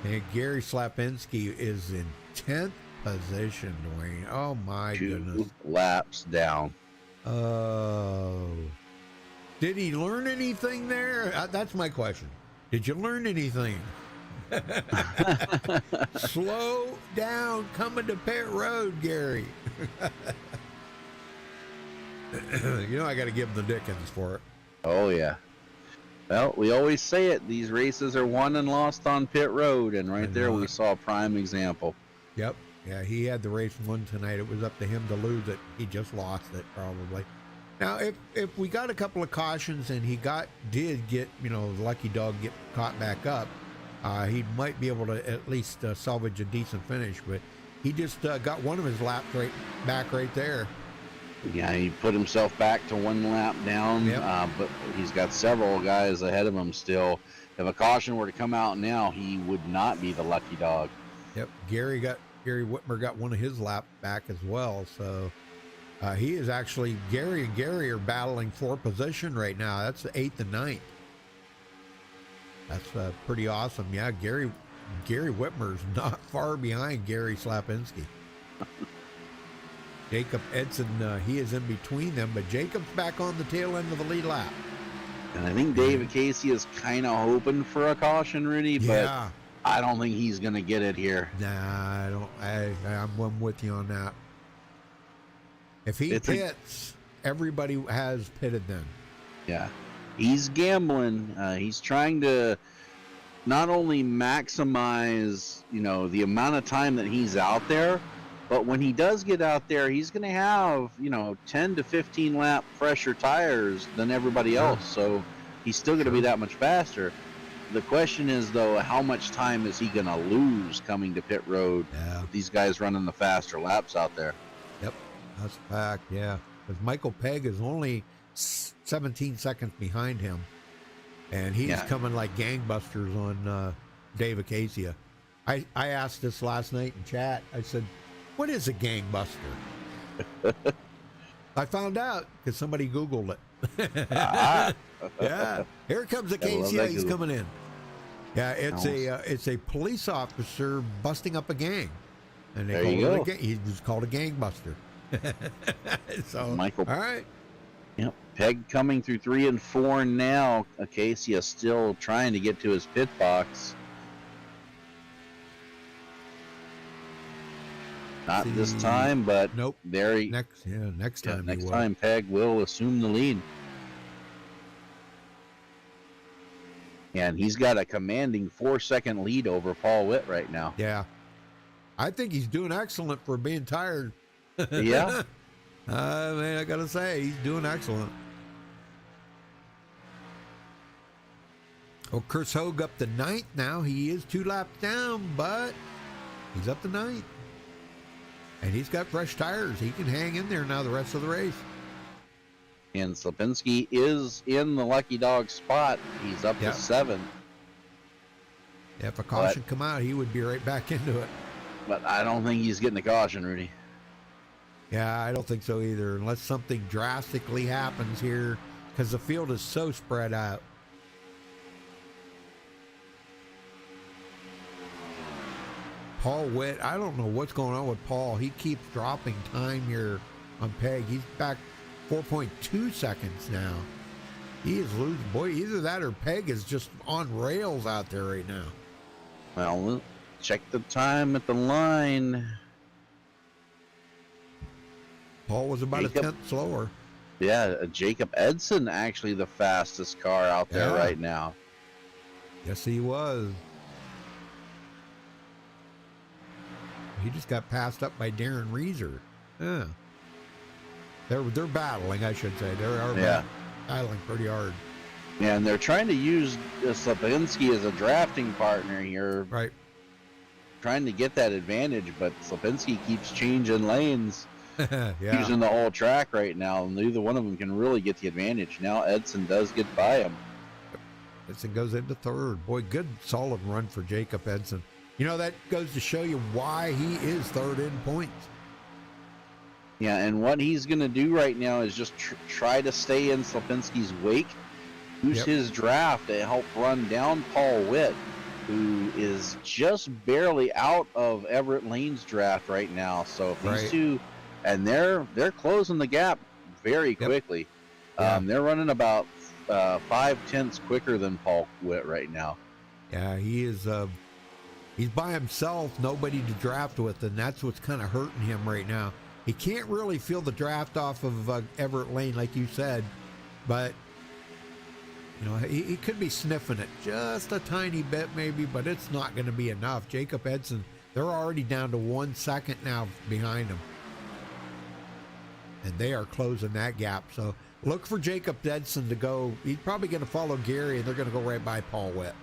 And Gary Slapinski is in 10th position, Dwayne. Oh, my goodness. 2 laps down. Oh. Did he learn anything there? That's my question. Did you learn anything? Slow down coming to pit road, Gary. You know I got to give him the Dickens for it. Oh, yeah. Well, we always say it. These races are won and lost on pit road, and right there we saw a prime example. Yep. Yeah, he had the race won tonight. It was up to him to lose it. He just lost it, probably. Now, if we got a couple of cautions and he did get, the lucky dog get caught back up, he might be able to at least salvage a decent finish. But he just got one of his laps back right there. Yeah, he put himself back to 1 lap down, but he's got several guys ahead of him still. If a caution were to come out now, he would not be the lucky dog. Yep, Gary Whitmer got one of his laps back as well. So he is actually, Gary and Gary are battling for position right now. That's the 8th and 9th. That's pretty awesome. Yeah, Gary Whitmer's not far behind Gary Slapinski. Jacob Edson, he is in between them, but Jacob's back on the tail end of the lead lap. And I think Dave Casey is kind of hoping for a caution, Rudy, but I don't think he's going to get it here. Nah, I don't. I'm with you on that. If he pits, everybody has pitted then. Yeah. He's gambling. He's trying to not only maximize, the amount of time that he's out there, but when he does get out there, he's going to have, 10 to 15 lap fresher tires than everybody else. So he's still going to be that much faster. The question is, though, how much time is he going to lose coming to pit road with these guys running the faster laps out there? Yep, that's a fact, yeah. Because Michael Pegg is only 17 seconds behind him, and he's coming like gangbusters on Dave Acacia. I asked this last night in chat. I said, what is a gangbuster? I found out because somebody Googled it. Yeah, here comes Acacia. He's coming in. Yeah, it's a police officer busting up a gang, and they call it he was called a gangbuster. So Michael, all right. Yep, Pegg coming through 3 and 4 now. Acacia still trying to get to his pit box. Not this time, but nope. Next time. Next time, Pegg will assume the lead. And he's got a commanding 4-second lead over Paul Witt right now. Yeah. I think he's doing excellent for being tired. Yeah. Man, I got to say, he's doing excellent. Oh, Chris Hogue up to 9th now. He is 2 laps down, but he's up to 9th. And he's got fresh tires. He can hang in there now the rest of the race. And Slapinski is in the lucky dog spot. He's up to 7. Yeah, if a caution come out, he would be right back into it. But I don't think he's getting the caution, Rudy. Yeah, I don't think so either, unless something drastically happens here, because the field is so spread out. Paul Witt, I don't know what's going on with Paul. He keeps dropping time here on Peg. He's back 4.2 seconds now. He is losing. Boy, either that or Peg is just on rails out there right now. Well, check the time at the line. Paul was about a tenth slower. Yeah, Jacob Edson actually the fastest car out there right now. Yes, he was. He just got passed up by Darren Reeser. Yeah. They're battling, I should say. They're battling pretty hard. Yeah, and they're trying to use Slipinski as a drafting partner here. Right. Trying to get that advantage, but Slipinski keeps changing lanes. Using the whole track right now, and neither one of them can really get the advantage. Now Edson does get by him. Edson goes into third. Boy, good solid run for Jacob Edson. You know, that goes to show you why he is third in points. Yeah, and what he's going to do right now is just try to stay in Slipinski's wake, use his draft to help run down Paul Witt, who is just barely out of Everett Lane's draft right now. So if these two, and they're closing the gap very quickly. They're running about 5/10 quicker than Paul Witt right now. Yeah, he is. He's by himself, nobody to draft with, and that's what's kind of hurting him right now. He can't really feel the draft off of Everett Lane, like you said, but you know he could be sniffing it just a tiny bit, maybe, but it's not going to be enough. Jacob Edson, they're already down to 1 second now behind him, and they are closing that gap. So look for Jacob Edson to go. He's probably going to follow Gary, and they're going to go right by Paul Witt.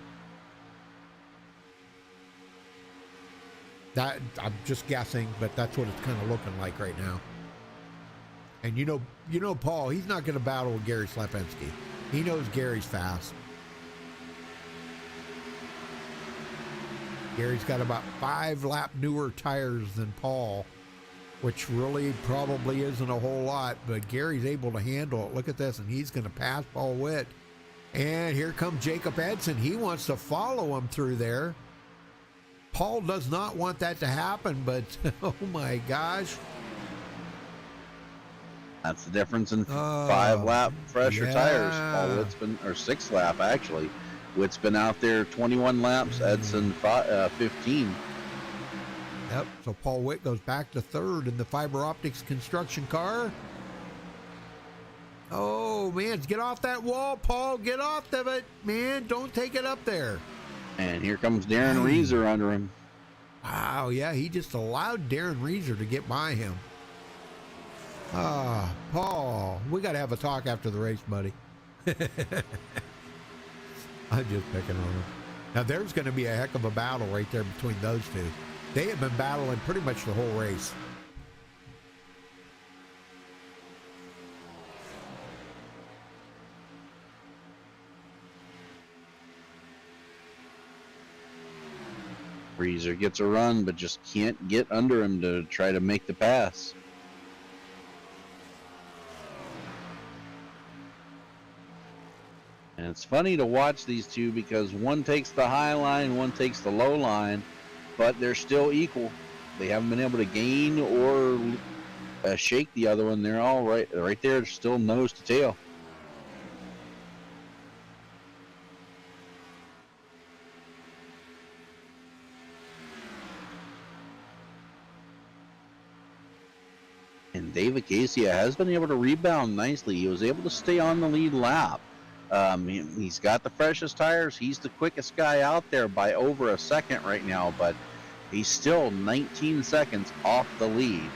That I'm just guessing, but that's what it's kind of looking like right now. And you know, Paul, he's not going to battle with Gary Slipinski. He knows Gary's fast. Gary's got about 5 lap newer tires than Paul, which really probably isn't a whole lot, but Gary's able to handle it. Look at this, and he's going to pass Paul Witt. And here comes Jacob Edson. He wants to follow him through there. Paul does not want that to happen, but oh my gosh. That's the difference in 5 lap fresher tires. Paul Witt's been, or 6 lap actually. Witt's been out there 21 laps, Edson 15. Yep, so Paul Witt goes back to third in the fiber optics construction car. Oh man, get off that wall, Paul. Get off of it, man. Don't take it up there. And here comes Darren Reeser under him. Wow, yeah, he just allowed Darren Reeser to get by him. Paul, we got to have a talk after the race, buddy. I'm just picking on him. Now, there's going to be a heck of a battle right there between those two. They have been battling pretty much the whole race. Reeser gets a run, but just can't get under him to try to make the pass. And it's funny to watch these two because one takes the high line, one takes the low line, but they're still equal. They haven't been able to gain or shake the other one. They're all right there, still nose to tail. And David Casey has been able to rebound nicely. He was able to stay on the lead lap. He's got the freshest tires. He's the quickest guy out there by over a second right now, but he's still 19 seconds off the lead.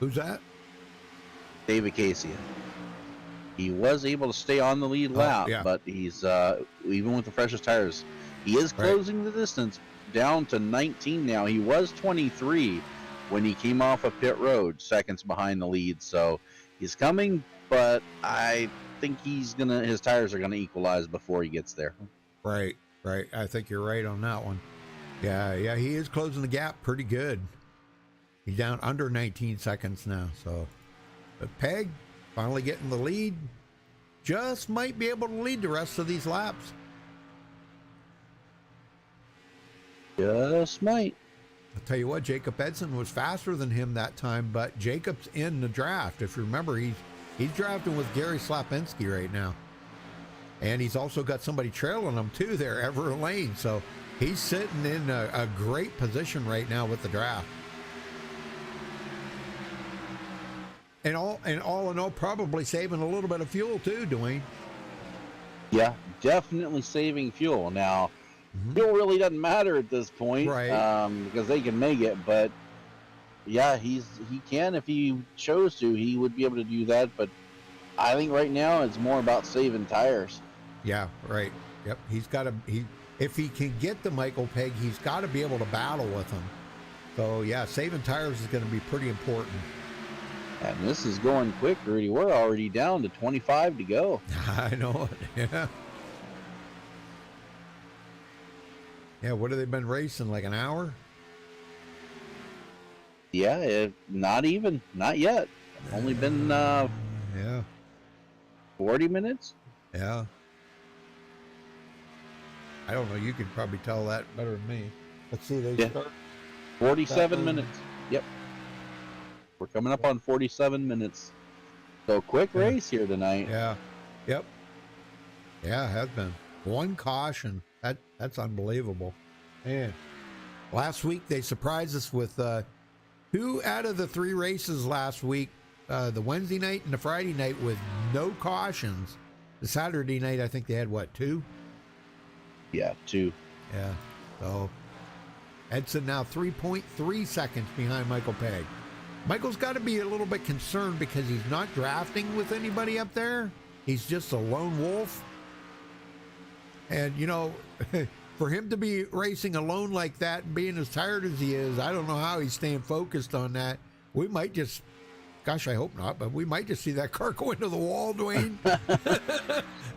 Who's that? David Casey. He was able to stay on the lead lap, but he's even with the freshest tires, he is closing the distance down to 19 now. He was 23 when he came off of pit road, seconds behind the lead. So he's coming, but I think his tires are gonna equalize before he gets there. Right. I think you're right on that one. Yeah, he is closing the gap pretty good. He's down under 19 seconds now. So, but Peg finally getting the lead. Just might be able to lead the rest of these laps. Just might. I'll tell you what, Jacob Edson was faster than him that time, but Jacob's in the draft. If you remember, he's drafting with Gary Slapinski right now. And he's also got somebody trailing him too there, Everett Lane. So he's sitting in a great position right now with the draft. And all in all, probably saving a little bit of fuel too, Dwayne. Yeah, definitely saving fuel. Now, fuel really doesn't matter at this point, Right. Because they can make it. But yeah, he can if he chose to. He would be able to do that. But I think right now it's more about saving tires. Yeah, right. Yep. If he can get the Michael Pegg, he's got to be able to battle with him. So yeah, saving tires is going to be pretty important. And this is going quick, Rudy. We're already down to 25 to go. I know it. Yeah. Yeah, what have they been racing? Like an hour? Yeah, not yet. Only been Yeah. 40 minutes. Yeah. I don't know. You could probably tell that better than me. Let's see. They Yeah. start. 47 minutes. Yep. We're coming up on 47 minutes. So quick race here tonight. Yeah. Yep. Yeah, it has been. One caution. That's unbelievable. Man. Last week they surprised us with 2 out of the 3 races last week. The Wednesday night and the Friday night with no cautions. The Saturday night, I think they had what, 2? Yeah, 2. Yeah. So Edson now 3.3 seconds behind Michael Pegg. Michael's got to be a little bit concerned because he's not drafting with anybody up there. He's just a lone wolf. And, you know, for him to be racing alone like that and being as tired as he is, I don't know how he's staying focused on that. We might just, gosh, I hope not, but we might just see that car go into the wall, Dwayne.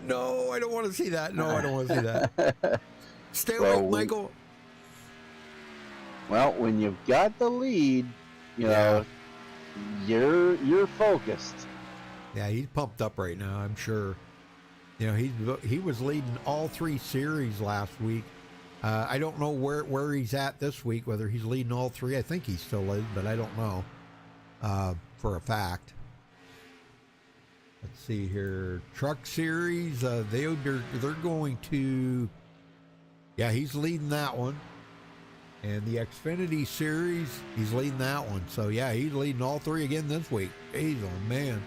No, I don't want to see that. No, I don't want to see that. Stay awake, Michael. Well, when you've got the lead, you know, you're focused. Yeah, he's pumped up right now, I'm sure. You know, he was leading all 3 series last week. I don't know where he's at this week, whether he's leading all 3. I think he still is, but I don't know for a fact. Let's see here. Truck series, they're going to, yeah, he's leading that one. And the Xfinity series, he's leading that one. So yeah, he's leading all 3 again this week. Jeez, oh man.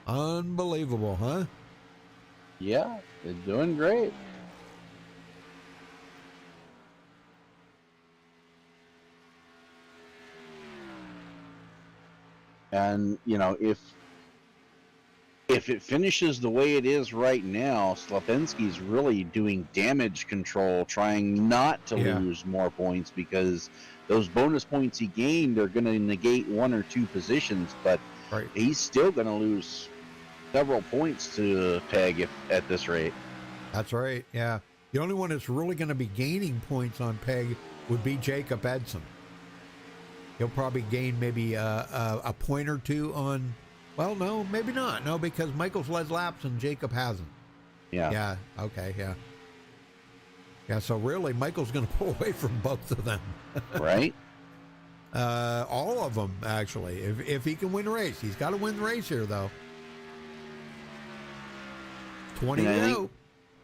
Unbelievable, huh? Yeah, they're doing great. And, you know, if it finishes the way it is right now, Slapinski's really doing damage control, trying not to lose more points, because those bonus points he gained are going to negate 1 or 2 positions, but he's still going to lose several points to Pegg at this rate. That's right, yeah. The only one that's really going to be gaining points on Pegg would be Jacob Edson. He'll probably gain maybe a point or 2 on, well, no, maybe not. No, because Michael's led laps and Jacob hasn't. Yeah. Yeah, okay, yeah. Yeah, so really, Michael's going to pull away from both of them. Right? All of them, actually, if he can win a race. He's got to win the race here, though. 20 to go.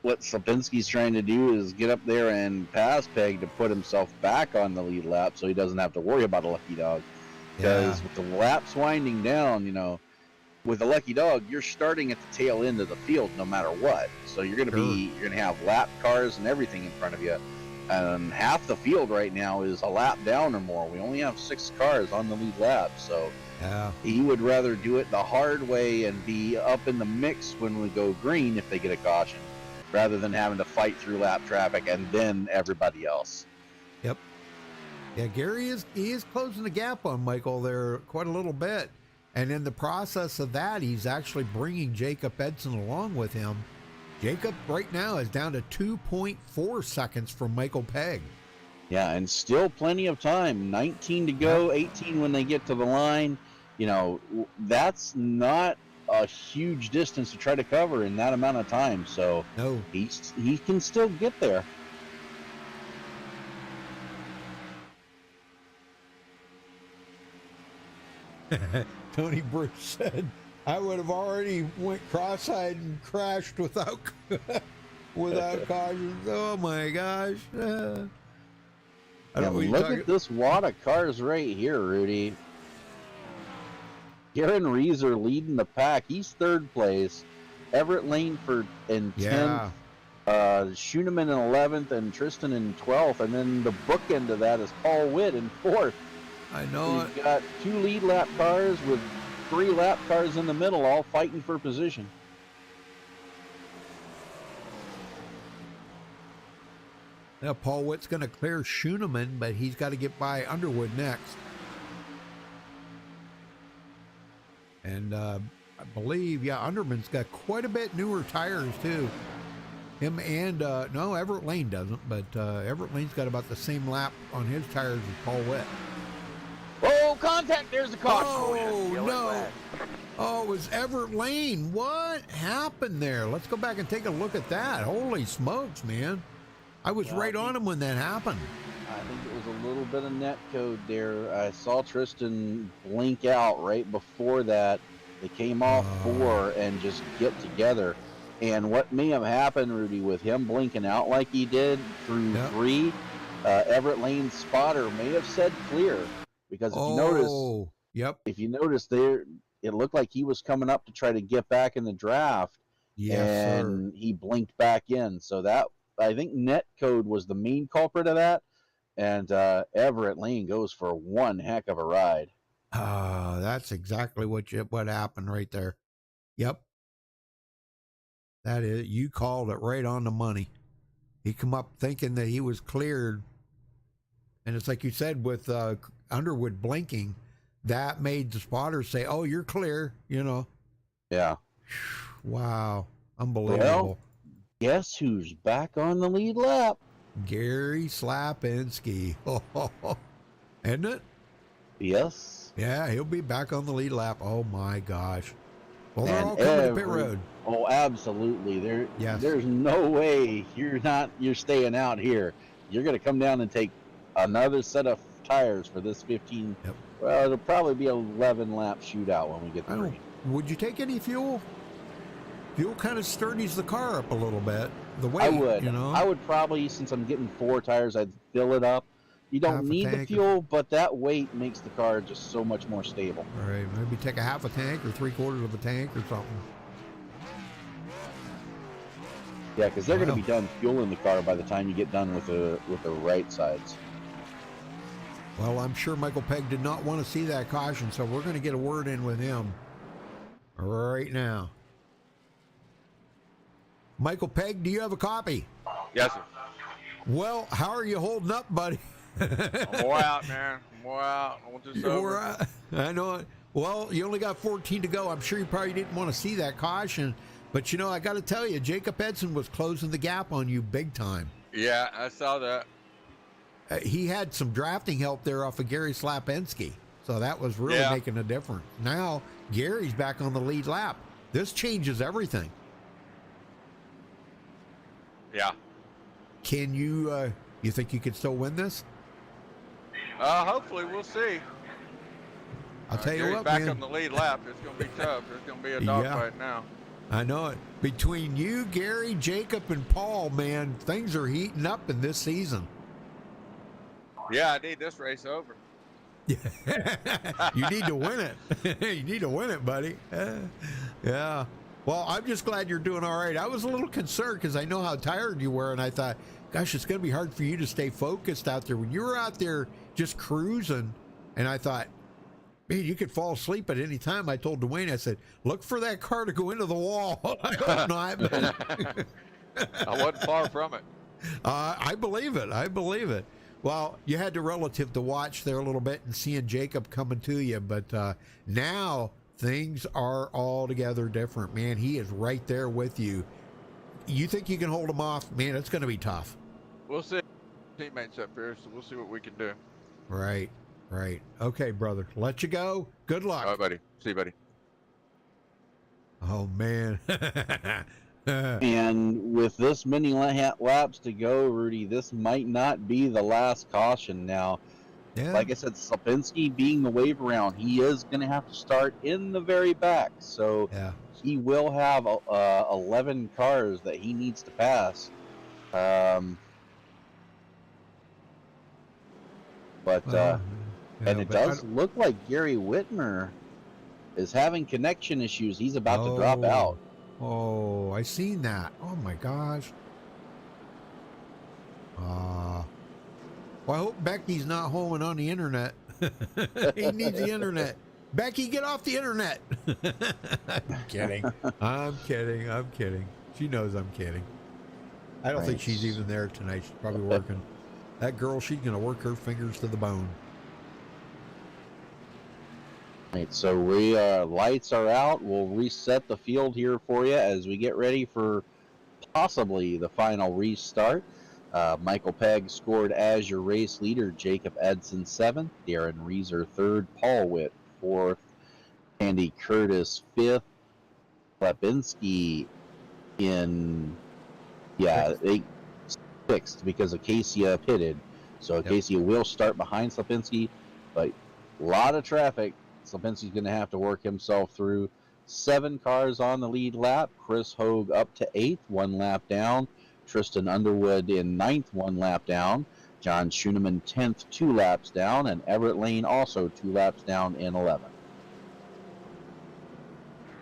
What Slapinski's trying to do is get up there and pass Pegg to put himself back on the lead lap so he doesn't have to worry about a lucky dog. Because with the laps winding down, you know, with a lucky dog, you're starting at the tail end of the field no matter what. So you're going to have lap cars and everything in front of you. And half the field right now is a lap down or more. We only have 6 cars on the lead lap, so he would rather do it the hard way and be up in the mix when we go green if they get a caution, rather than having to fight through lap traffic and then everybody else. Yep. Yeah, Gary is closing the gap on Michael there quite a little bit. And in the process of that, he's actually bringing Jacob Edson along with him. Jacob right now is down to 2.4 seconds from Michael Pegg. Yeah, and still plenty of time. 19 to go, 18 when they get to the line. You know, that's not a huge distance to try to cover in that amount of time. So he can still get there. Tony Bruce said, I would have already went cross-eyed and crashed without without caution. Oh my gosh. I don't know what you're Look talking- at this wad of cars right here, Rudy. Garen Reeser leading the pack. He's third place. Everett Langford in 10th. Schooneman in 11th and Tristan in 12th. And then the bookend of that is Paul Witt in 4th. I know it. We've got 2 lead lap cars with 3 lap cars in the middle, all fighting for position. Now, Paul Witt's going to clear Schooneman, but he's got to get by Underwood next. And I believe, Underman's got quite a bit newer tires, too. Him and, no, Everett Lane doesn't, but Everett Lane's got about the same lap on his tires as Paul Witt. Oh, contact! There's the caution. Oh, Yellow no. flag. Oh, it was Everett Lane. What happened there? Let's go back and take a look at that. Holy smokes, man. I was right on him when that happened. I think it was a little bit of net code there. I saw Tristan blink out right before that. They came off 4 and just get together. And what may have happened, Rudy, with him blinking out like he did through 3, Everett Lane's spotter may have said clear. Because if you notice there, it looked like he was coming up to try to get back in the draft. Yes, and he blinked back in. So that, I think net code was the main culprit of that. And Everett Lane goes for one heck of a ride. That's exactly what happened right there. Yep. That is, you called it right on the money. He come up thinking that he was cleared. And it's like you said with Underwood blinking, that made the spotter say, oh, you're clear, Yeah. Wow. Unbelievable. Well, guess who's back on the lead lap? Gary Slapinski. Isn't it? Yes. Yeah, he'll be back on the lead lap. Oh, my gosh. Well, they're all coming to pit road. Oh, absolutely. Yes. There's no way you're staying out here. You're going to come down and take another set of tires for this 15. Yep. Well, it'll probably be 11 lap shootout when we get I there. don't, would you take any fuel? Fuel kind of sturdies the car up a little bit. The weight, I would. you know. I would probably, since I'm getting 4 tires, I'd fill it up. You Half don't a need the tank fuel, but that weight makes the car just so much more stable. All right, maybe take a half a tank or 3/4 of a tank or something. Yeah, because they're going Wow. to be done fueling the car by the time you get done with the right sides. Well, I'm sure Michael Pegg did not want to see that caution, so we're going to get a word in with him right now. Michael Pegg, do you have a copy? Yes, sir. Well, how are you holding up, buddy? I'm wore out, man. I'm wore out. I want this You're over. wore out. I know it. Well, you only got 14 to go. I'm sure you probably didn't want to see that caution. But, I got to tell you, Jacob Edson was closing the gap on you big time. Yeah, I saw that. He had some drafting help there off of Gary Slapinski. So that was really making a difference. Now, Gary's back on the lead lap. This changes everything. Yeah. Can you think you could still win this? Hopefully, we'll see. I'll tell you Gary's what, back man. on the lead lap. It's going to be tough. It's going to be a dogfight now. I know it. Between you, Gary, Jacob, and Paul, man, things are heating up in this season. Yeah, I need this race over. You need to win it. You need to win it, buddy. Yeah. Well, I'm just glad you're doing all right. I was a little concerned because I know how tired you were, and I thought, gosh, it's going to be hard for you to stay focused out there. When you were out there just cruising, and I thought, man, you could fall asleep at any time. I told Dwayne, I said, look for that car to go into the wall. I hope not. I wasn't far from it. I believe it. I believe it. Well, you had the relative to watch there a little bit and seeing Jacob coming to you, but now things are altogether different, man. He is right there with you. You think you can hold him off? Man, it's going to be tough. We'll see. Teammates up here, so we'll see what we can do. Right. Okay, brother. Let you go. Good luck. All right, buddy. See you, buddy. Oh, man. And with this many laps to go, Rudy, this might not be the last caution now. Yeah. Like I said, Slapinski being the wave around, he is going to have to start in the very back. So Yeah. he will have 11 cars that he needs to pass. But Well, and yeah, it but does look like Gary Whitmer is having connection issues. He's about to drop out. Oh, I seen that. Oh my gosh. Well, I hope Becky's not home and on the internet. He needs the internet. Becky, get off the internet. I'm kidding. I'm kidding. I'm kidding. She knows I'm kidding. I don't think she's even there tonight. She's probably working. That girl, she's going to work her fingers to the bone. Right, so we lights are out. We'll reset the field here for you as we get ready for possibly the final restart. Michael Pegg scored as your race leader. Jacob Edson 7th, Darren Reeser 3rd, Paul Witt 4th, Andy Curtis 5th, Lepinski in 6th because Acacia pitted. So Acacia will start behind Slapinski, but a lot of traffic. Slapinski's going to have to work himself through. 7 cars on the lead lap. Chris Hogue up to 8th, 1 lap down. Tristan Underwood in 9th, 1 lap down. John Schoeneman 10th, 2 laps down. And Everett Lane also 2 laps down in 11th.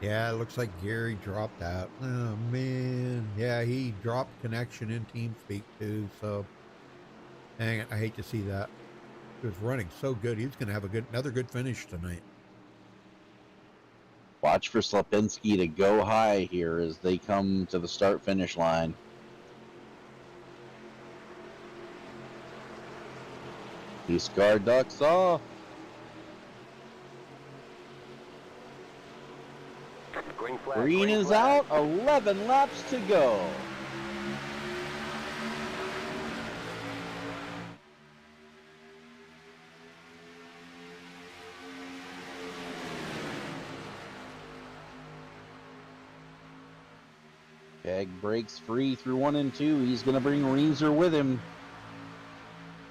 Yeah, it looks like Gary dropped out. Oh, man. Yeah, he dropped connection in TeamSpeak, too. So, dang it, I hate to see that. He was running so good. He was going to have another good finish tonight. Watch for Slapinski to go high here as they come to the start-finish line. East guard ducks off. Green flag. Green is flag. out. 11 laps to go. Pegg breaks free through 1 and 2. He's going to bring Reeser with him.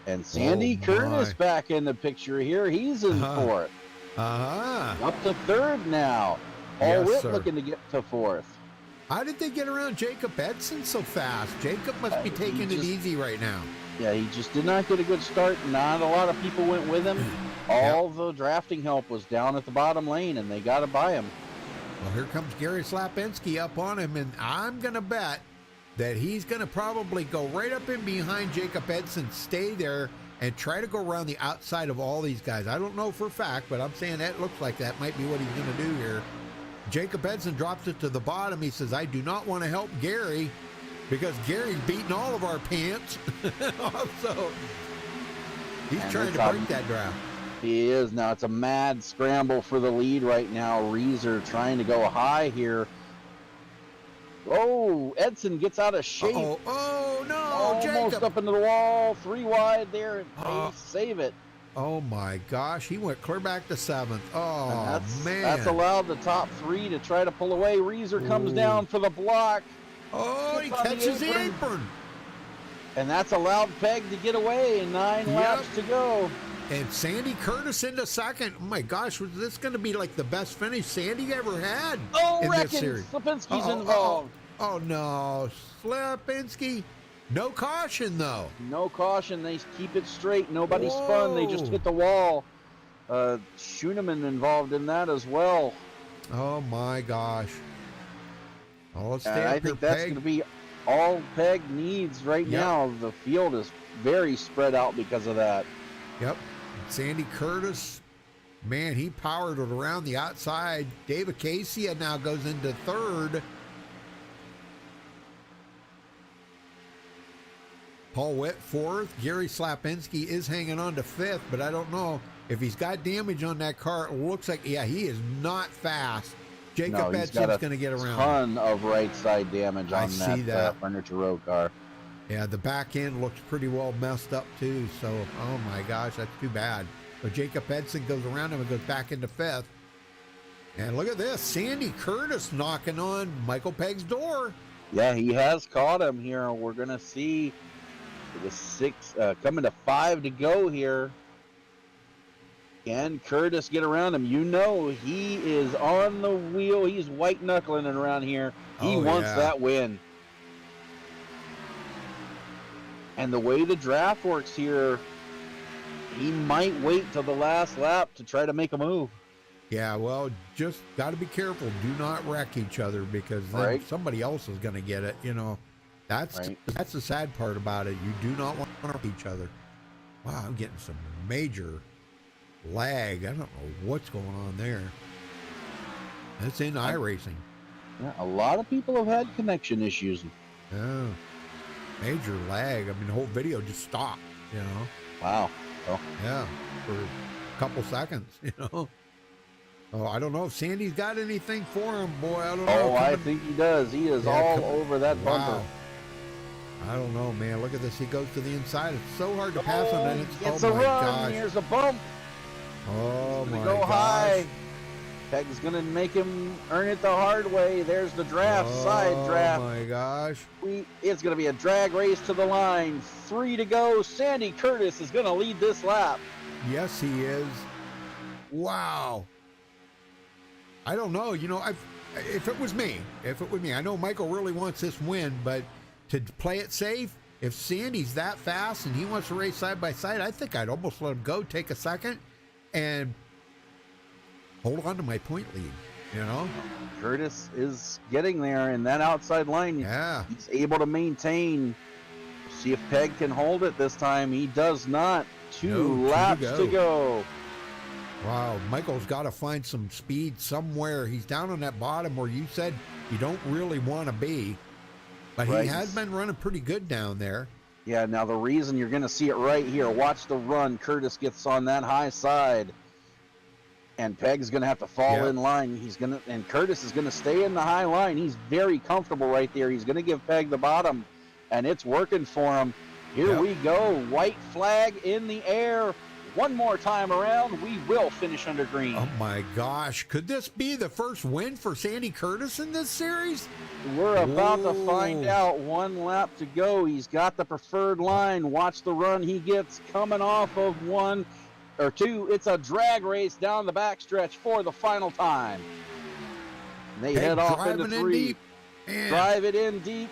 And Sandy Curtis back in the picture here. He's in 4th. Up to 3rd now. Paul Witt looking to get to 4th. How did they get around Jacob Edson so fast? Jacob must be taking it easy right now. Yeah, he just did not get a good start. Not a lot of people went with him. All the drafting help was down at the bottom lane, and they got to buy him. Well, here comes Gary Slapinski up on him, and I'm going to bet that he's going to probably go right up in behind Jacob Edson, stay there, and try to go around the outside of all these guys. I don't know for a fact, but I'm saying that looks like that might be what he's going to do here. Jacob Edson drops it to the bottom. He says, I do not want to help Gary because Gary's beating all of our pants. So he's trying to break that draft. He is. Now it's a mad scramble for the lead right now. Reeser trying to go high here. Oh, Edson gets out of shape. Oh no, almost Jacob. Up into the wall. 3 wide there, and they save it. Oh my gosh, he went clear back to 7th. Oh, man. That's allowed the top 3 to try to pull away. Reeser comes down for the block. Oh, he catches the apron. And that's allowed Pegg to get away, and 9 laps to go. And Sandy Curtis into 2nd. Oh my gosh, was this going to be like the best finish Sandy ever had in this series? Slapinski's involved. Oh no, Slapinski. No caution though. No caution. They keep it straight. Nobody spun. They just hit the wall. Schoeneman involved in that as well. Oh my gosh. Oh, let's stay up I think that's going to be all Pegg needs right now. The field is very spread out because of that. Yep. Sandy Curtis, man, he powered it around the outside. Dave Acacia now goes into 3rd. Paul Witt 4th. Gary Slapinski is hanging on to 5th, but I don't know if he's got damage on that car. It looks like, yeah, he is not fast. Jacob Edson's going to get around. Ton of right side damage on that Furniture Row car. Yeah, the back end looks pretty well messed up too. So, oh my gosh, that's too bad. But Jacob Edson goes around him and goes back into 5th. And look at this, Sandy Curtis knocking on Michael Pegg's door. Yeah, he has caught him here. We're going to see the 6 coming to 5 to go here. Can Curtis get around him? You know, he is on the wheel. He's white knuckling around here. He wants that win. And the way the draft works here, he might wait till the last lap to try to make a move. Yeah, well, just got to be careful. Do not wreck each other, because then somebody else is going to get it. You know, that's the sad part about it. You do not want to wreck each other. Wow, I'm getting some major lag. I don't know what's going on there. That's in iRacing. Yeah, a lot of people have had connection issues. Yeah, major lag. I mean, the whole video just stopped. You know. Wow. Oh. Yeah, for a couple seconds. You know. Oh, I don't know if Sandy's got anything for him, boy. I don't know. Oh, I think he does. He is all over that bumper. I don't know, man. Look at this. He goes to the inside. It's so hard to pass on that. It's a run. Gosh. Here's a bump. Oh, my gosh. Go high. Peg's going to make him earn it the hard way. There's the draft, side draft. Oh, my gosh. It's going to be a drag race to the line. 3 to go. Sandy Curtis is going to lead this lap. Yes, he is. Wow. I don't know. You know, if it was me, I know Michael really wants this win, but to play it safe, if Sandy's that fast and he wants to race side by side, I think I'd almost let him go, take a second, and hold on to my point lead, you know? Curtis is getting there in that outside line. Yeah. He's able to maintain. See if Peg can hold it this time. He does not. Two laps to go. Wow, Michael's got to find some speed somewhere. He's down on that bottom where you said you don't really want to be, but he has been running pretty good down there. Yeah, now the reason you're going to see it right here, watch the run. Curtis gets on that high side, and Peg's going to have to fall in line. And Curtis is going to stay in the high line. He's very comfortable right there. He's going to give Peg the bottom, and it's working for him. Here we go, white flag in the air. One more time around, we will finish under green. Oh my gosh, could this be the first win for Sandy Curtis in this series? We're about to find out. 1 lap to go. He's got the preferred line. Watch the run he gets coming off of 1 or 2. It's a drag race down the backstretch for the final time. And they head off into 3. Drive it in deep.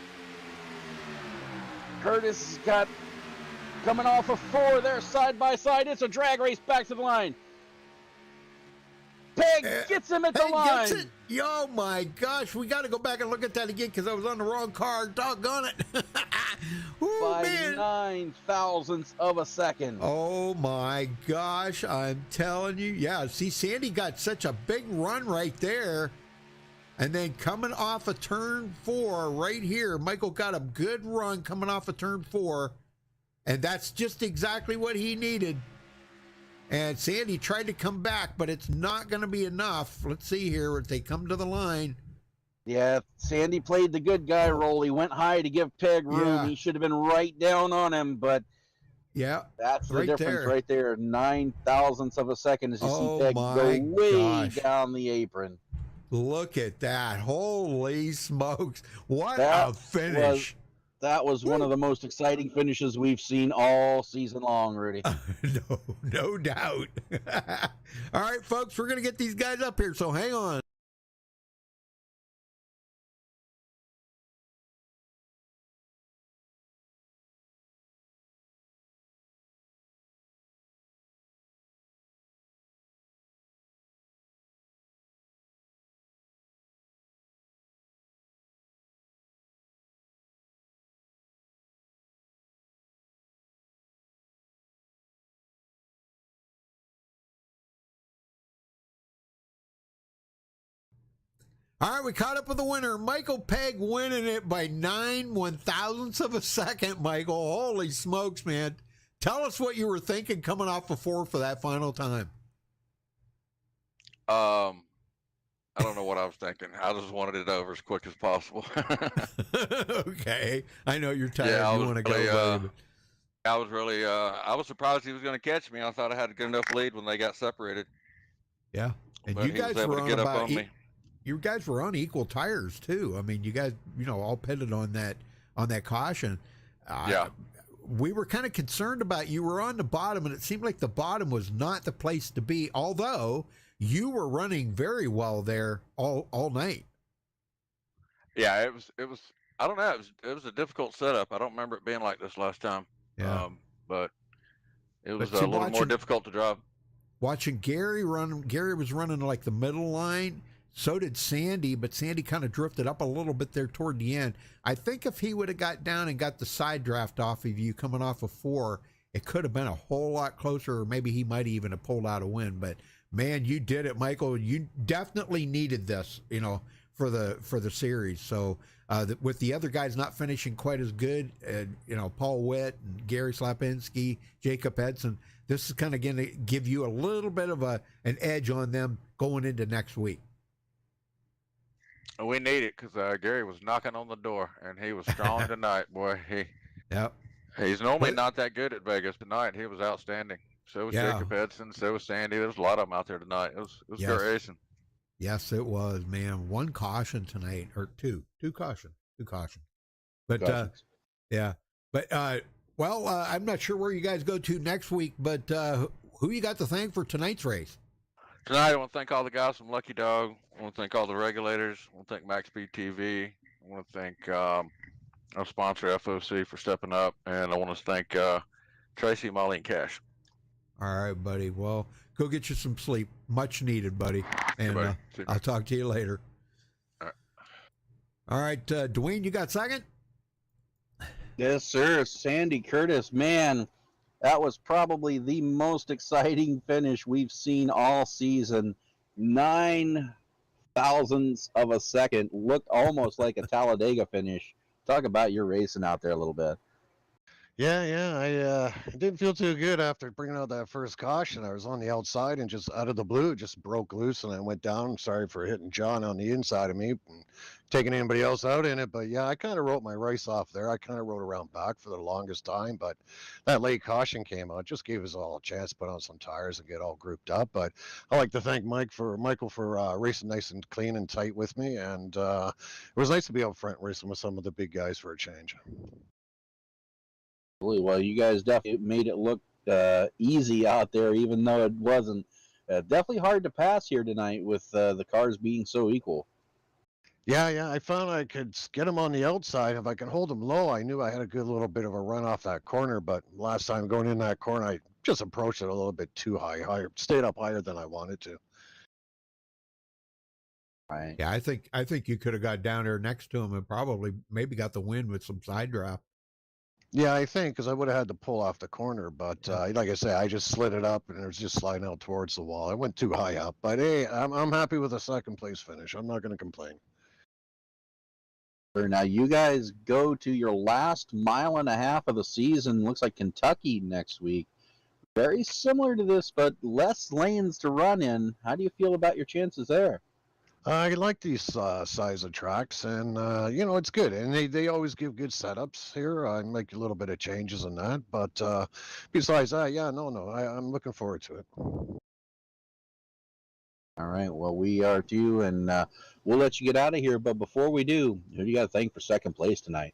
Curtis has got coming off of 4, they're side by side. It's a drag race back to the line. Peg gets him at the line. Gets it. Oh my gosh, we got to go back and look at that again because I was on the wrong car. Doggone it. Ooh, by man. 9 thousandths of a second. Oh my gosh, I'm telling you. Yeah, see, Sandy got such a big run right there. And then coming off of turn 4 right here, Michael got a good run coming off of turn 4. And that's just exactly what he needed. And Sandy tried to come back, but it's not going to be enough. Let's see here if they come to the line. Yeah, Sandy played the good guy role. He went high to give Peg room. Yeah. He should have been right down on him, but that's the difference right there. 9 thousandths of a second as you see Peg go way down the apron. Look at that. Holy smokes. What a finish. That was one of the most exciting finishes we've seen all season long, Rudy. No doubt. All right, folks, we're going to get these guys up here, so hang on. All right, we caught up with the winner. Michael Peg winning it by 9 1/1000ths of a second, Michael. Holy smokes, man. Tell us what you were thinking coming off of 4 for that final time. I don't know what I was thinking. I just wanted it over as quick as possible. Okay. I know you're tired. You want to go. I was really, I was surprised he was going to catch me. I thought I had a good enough lead when they got separated. Yeah. And but you guys was able were to on get about up on me. You guys were on equal tires too. I mean, you guys, all pitted on that caution. Yeah. we were kind of concerned about you were on the bottom, and it seemed like the bottom was not the place to be, although you were running very well there all night. Yeah, it was. I don't know. It was a difficult setup. I don't remember it being like this last time. Yeah. But it was But see, a little more difficult to drive. Watching Gary run, Gary was running like the middle line. So did Sandy, but Sandy kind of drifted up a little bit there toward the end. I think if he would have got down and got the side draft off of you coming off of 4, it could have been a whole lot closer, or maybe he might even have pulled out a win. But man, you did it, Michael. You definitely needed this, for the series. So with the other guys not finishing quite as good, Paul Witt and Gary Slapinski, Jacob Edson, this is kind of going to give you a little bit of an edge on them going into next week. We need it because Gary was knocking on the door, and he was strong tonight, boy. He's normally not that good at Vegas. Tonight he was outstanding. So was Jacob Edson. So was Sandy. There was a lot of them out there tonight. It was great racing. Yes, it was, man. 1 caution tonight, or two caution. But yeah, but I'm not sure where you guys go to next week, but who you got to thank for tonight's race? Tonight, I want to thank all the guys from Lucky Dog. I want to thank all the regulators. I want to thank MaxspeedTV. I want to thank our sponsor, FOC, for stepping up. And I want to thank Tracy, Molly, and Cash. All right, buddy. Well, go get you some sleep. Much needed, buddy. And I'll talk to you later. All right, Dwayne, you got second? Yes, sir. Sandy Curtis, man. That was probably the most exciting finish we've seen all season. 9 thousandths of a second. Looked almost like a Talladega finish. Talk about your racing out there a little bit. Yeah. I didn't feel too good after bringing out that first caution. I was on the outside and just out of the blue, just broke loose and I went down. Sorry for hitting John on the inside of me and taking anybody else out in it. But yeah, I kind of wrote my race off there. I kind of rode around back for the longest time. But that late caution came out, just gave us all a chance to put on some tires and get all grouped up. But I like to thank Michael for racing nice and clean and tight with me. And it was nice to be up front racing with some of the big guys for a change. Well, you guys definitely made it look easy out there, even though it wasn't. Definitely hard to pass here tonight with the cars being so equal. Yeah. I found I could get them on the outside. If I can hold them low, I knew I had a good little bit of a run off that corner. But last time going in that corner, I just approached it a little bit too higher, stayed up higher than I wanted to. Right. Yeah, I think you could have got down there next to him and probably maybe got the win with some side draft. Yeah, I think because I would have had to pull off the corner, but like I say, I just slid it up and it was just sliding out towards the wall. I went too high up, but hey, I'm happy with a second place finish. I'm not going to complain. Now you guys go to your last 1.5 miles of the season. Looks like Kentucky next week. Very similar to this, but less lanes to run in. How do you feel about your chances there? I like these size of tracks, and it's good. And they always give good setups here. I make a little bit of changes in that, but besides that, I'm looking forward to it. All right. Well, we are too, and we'll let you get out of here. But before we do, who do you got to thank for second place tonight?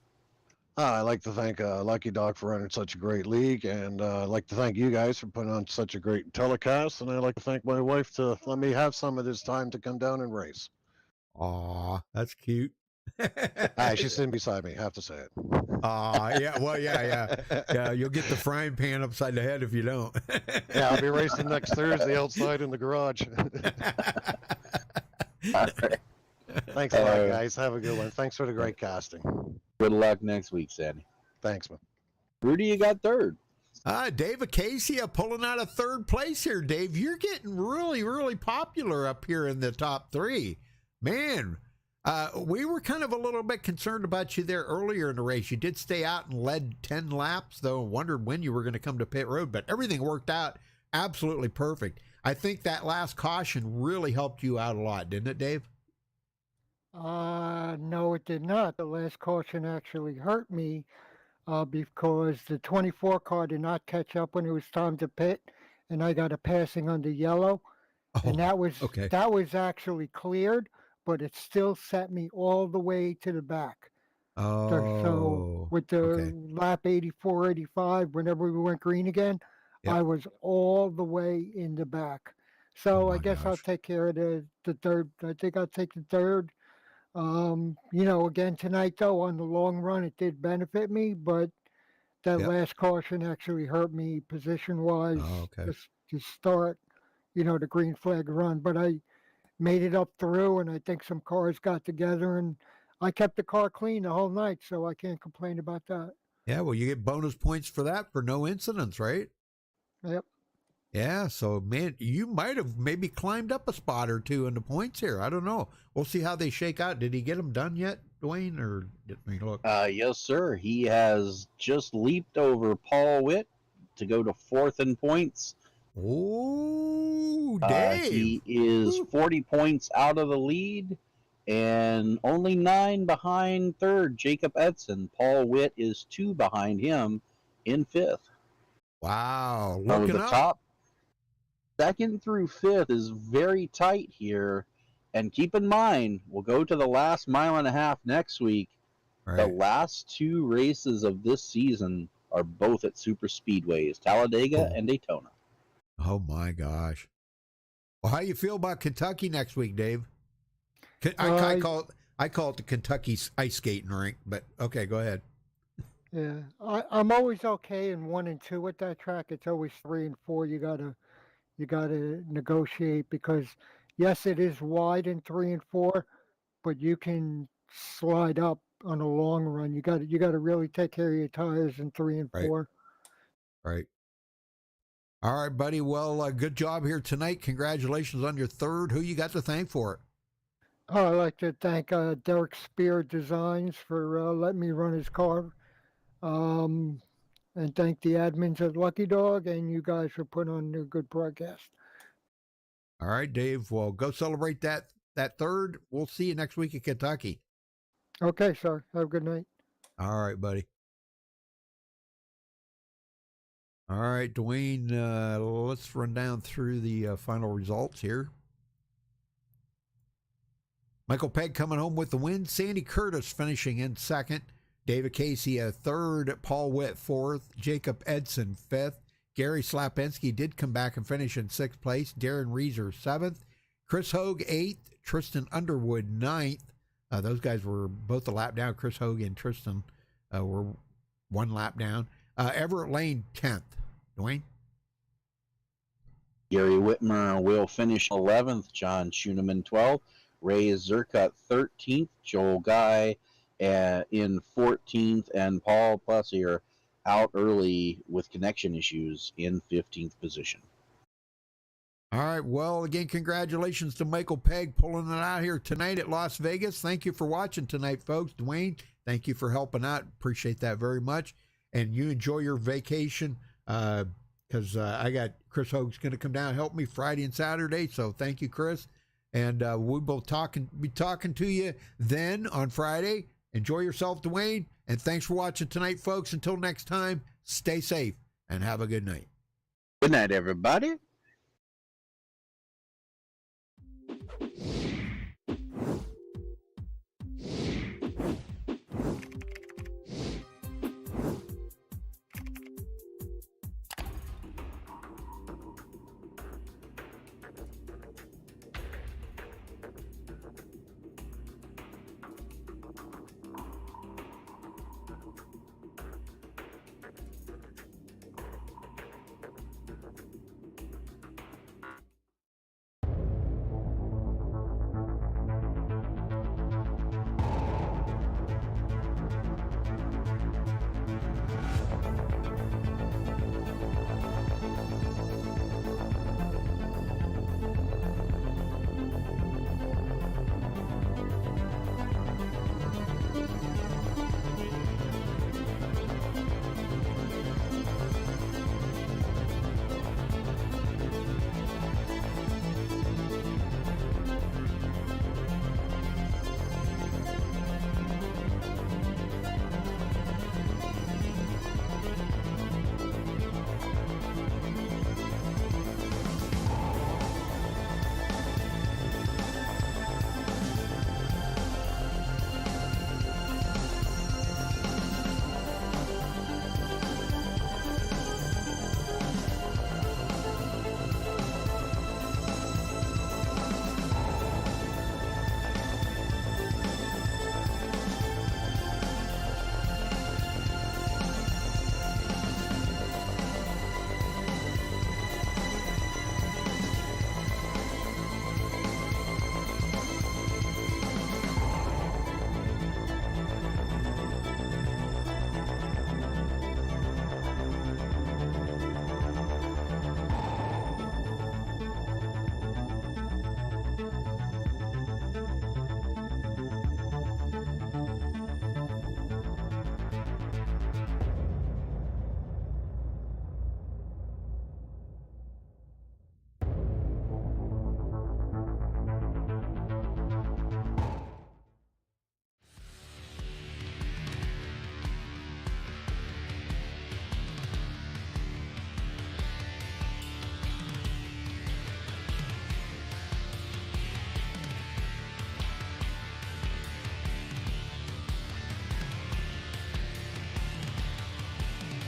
I'd like to thank Lucky Dog for running such a great league, and I'd like to thank you guys for putting on such a great telecast, and I'd like to thank my wife to let me have some of this time to come down and race. Aw, that's cute. She's sitting beside me, have to say it. Yeah, well, yeah, you'll get the frying pan upside the head if you don't. Yeah, I'll be racing next Thursday outside in the garage. All right. Thanks a lot, guys. Have a good one. Thanks for the great casting. Good luck next week, Sandy. Thanks, man. Rudy, you got third. Dave Acacia pulling out of third place here. Dave, you're getting really, really popular up here in the top 3. Man, we were kind of a little bit concerned about you there earlier in the race. You did stay out and led 10 laps, though, wondered when you were going to come to pit road, but everything worked out absolutely perfect. I think that last caution really helped you out a lot, didn't it, Dave? No, it did not. The last caution actually hurt me because the 24 car did not catch up when it was time to pit, and I got a passing under yellow, and that was actually cleared, but it still set me all the way to the back. So Oh, with the okay. lap 84, 85, whenever we went green again, Yep. I was all the way in the back. Oh So I my guess I'll gosh. take care of the third. I think I'll take the third. Again tonight though, on the long run, it did benefit me, but that Yep. last caution actually hurt me position wise Oh, okay. to start, the green flag run. But I made it up through, and I think some cars got together, and I kept the car clean the whole night, so I can't complain about that. Yeah, well, you get bonus points for that for no incidents, right? Yep. Yeah, so man, you might have maybe climbed up a spot or two in the points here. I don't know. We'll see how they shake out. Did he get them done yet, Dwayne? Or let me look. Yes, sir. He has just leaped over Paul Witt to go to fourth in points. Oh, Dave! He is 40 points out of the lead and only 9 behind third, Jacob Edson. Paul Witt is 2 behind him in fifth. Wow, So looking the up. top second through fifth is very tight here. And keep in mind, we'll go to the last mile and a half next week. The Right. last 2 races of this season are both at super speedways, Talladega Oh. and Daytona. Oh my gosh. Well, how you feel about Kentucky next week, Dave? I call it the Kentucky ice skating rink, but okay, go ahead. Yeah, I'm always okay in 1 and 2 at that track. It's always 3 and 4. You gotta negotiate because yes, it is wide in 3 and 4, but you can slide up on a long run. You gotta really take care of your tires in 3 and Right, 4. right. All right, buddy. Well, good job here tonight. Congratulations on your third. Who you got to thank for it? Oh, I'd like to thank Derek Spear Designs for letting me run his car. Um, and thank the admins at Lucky Dog and you guys for putting on a good broadcast. All right, Dave. Well, go celebrate that third. We'll see you next week in Kentucky. Okay, sir. Have a good night. All right, buddy. All right, Dwayne. Let's run down through the final results here. Michael Pegg coming home with the win. Sandy Curtis finishing in second. David Casey third. Paul Witt fourth. Jacob Edson fifth. Gary Slapinski did come back and finish in sixth place. Darren Reeser seventh. Chris Hogue eighth. Tristan Underwood ninth. Those guys were both a lap down. Chris Hogue and Tristan were 1 lap down. Everett Lane 10th. Dwayne? Gary Whitmer will finish 11th, John Schuneman 12th, Ray Zerkut 13th, Joel Guy in 14th, and Paul Plessier out early with connection issues in 15th position. All right. Well, again, congratulations to Michael Pegg pulling it out here tonight at Las Vegas. Thank you for watching tonight, folks. Dwayne, thank you for helping out. Appreciate that very much. And you enjoy your vacation because I got Chris Hogue's going to come down and help me Friday and Saturday. So thank you, Chris. And we will be talking to you then on Friday. Enjoy yourself, Dwayne. And thanks for watching tonight, folks. Until next time, stay safe and have a good night. Good night, everybody.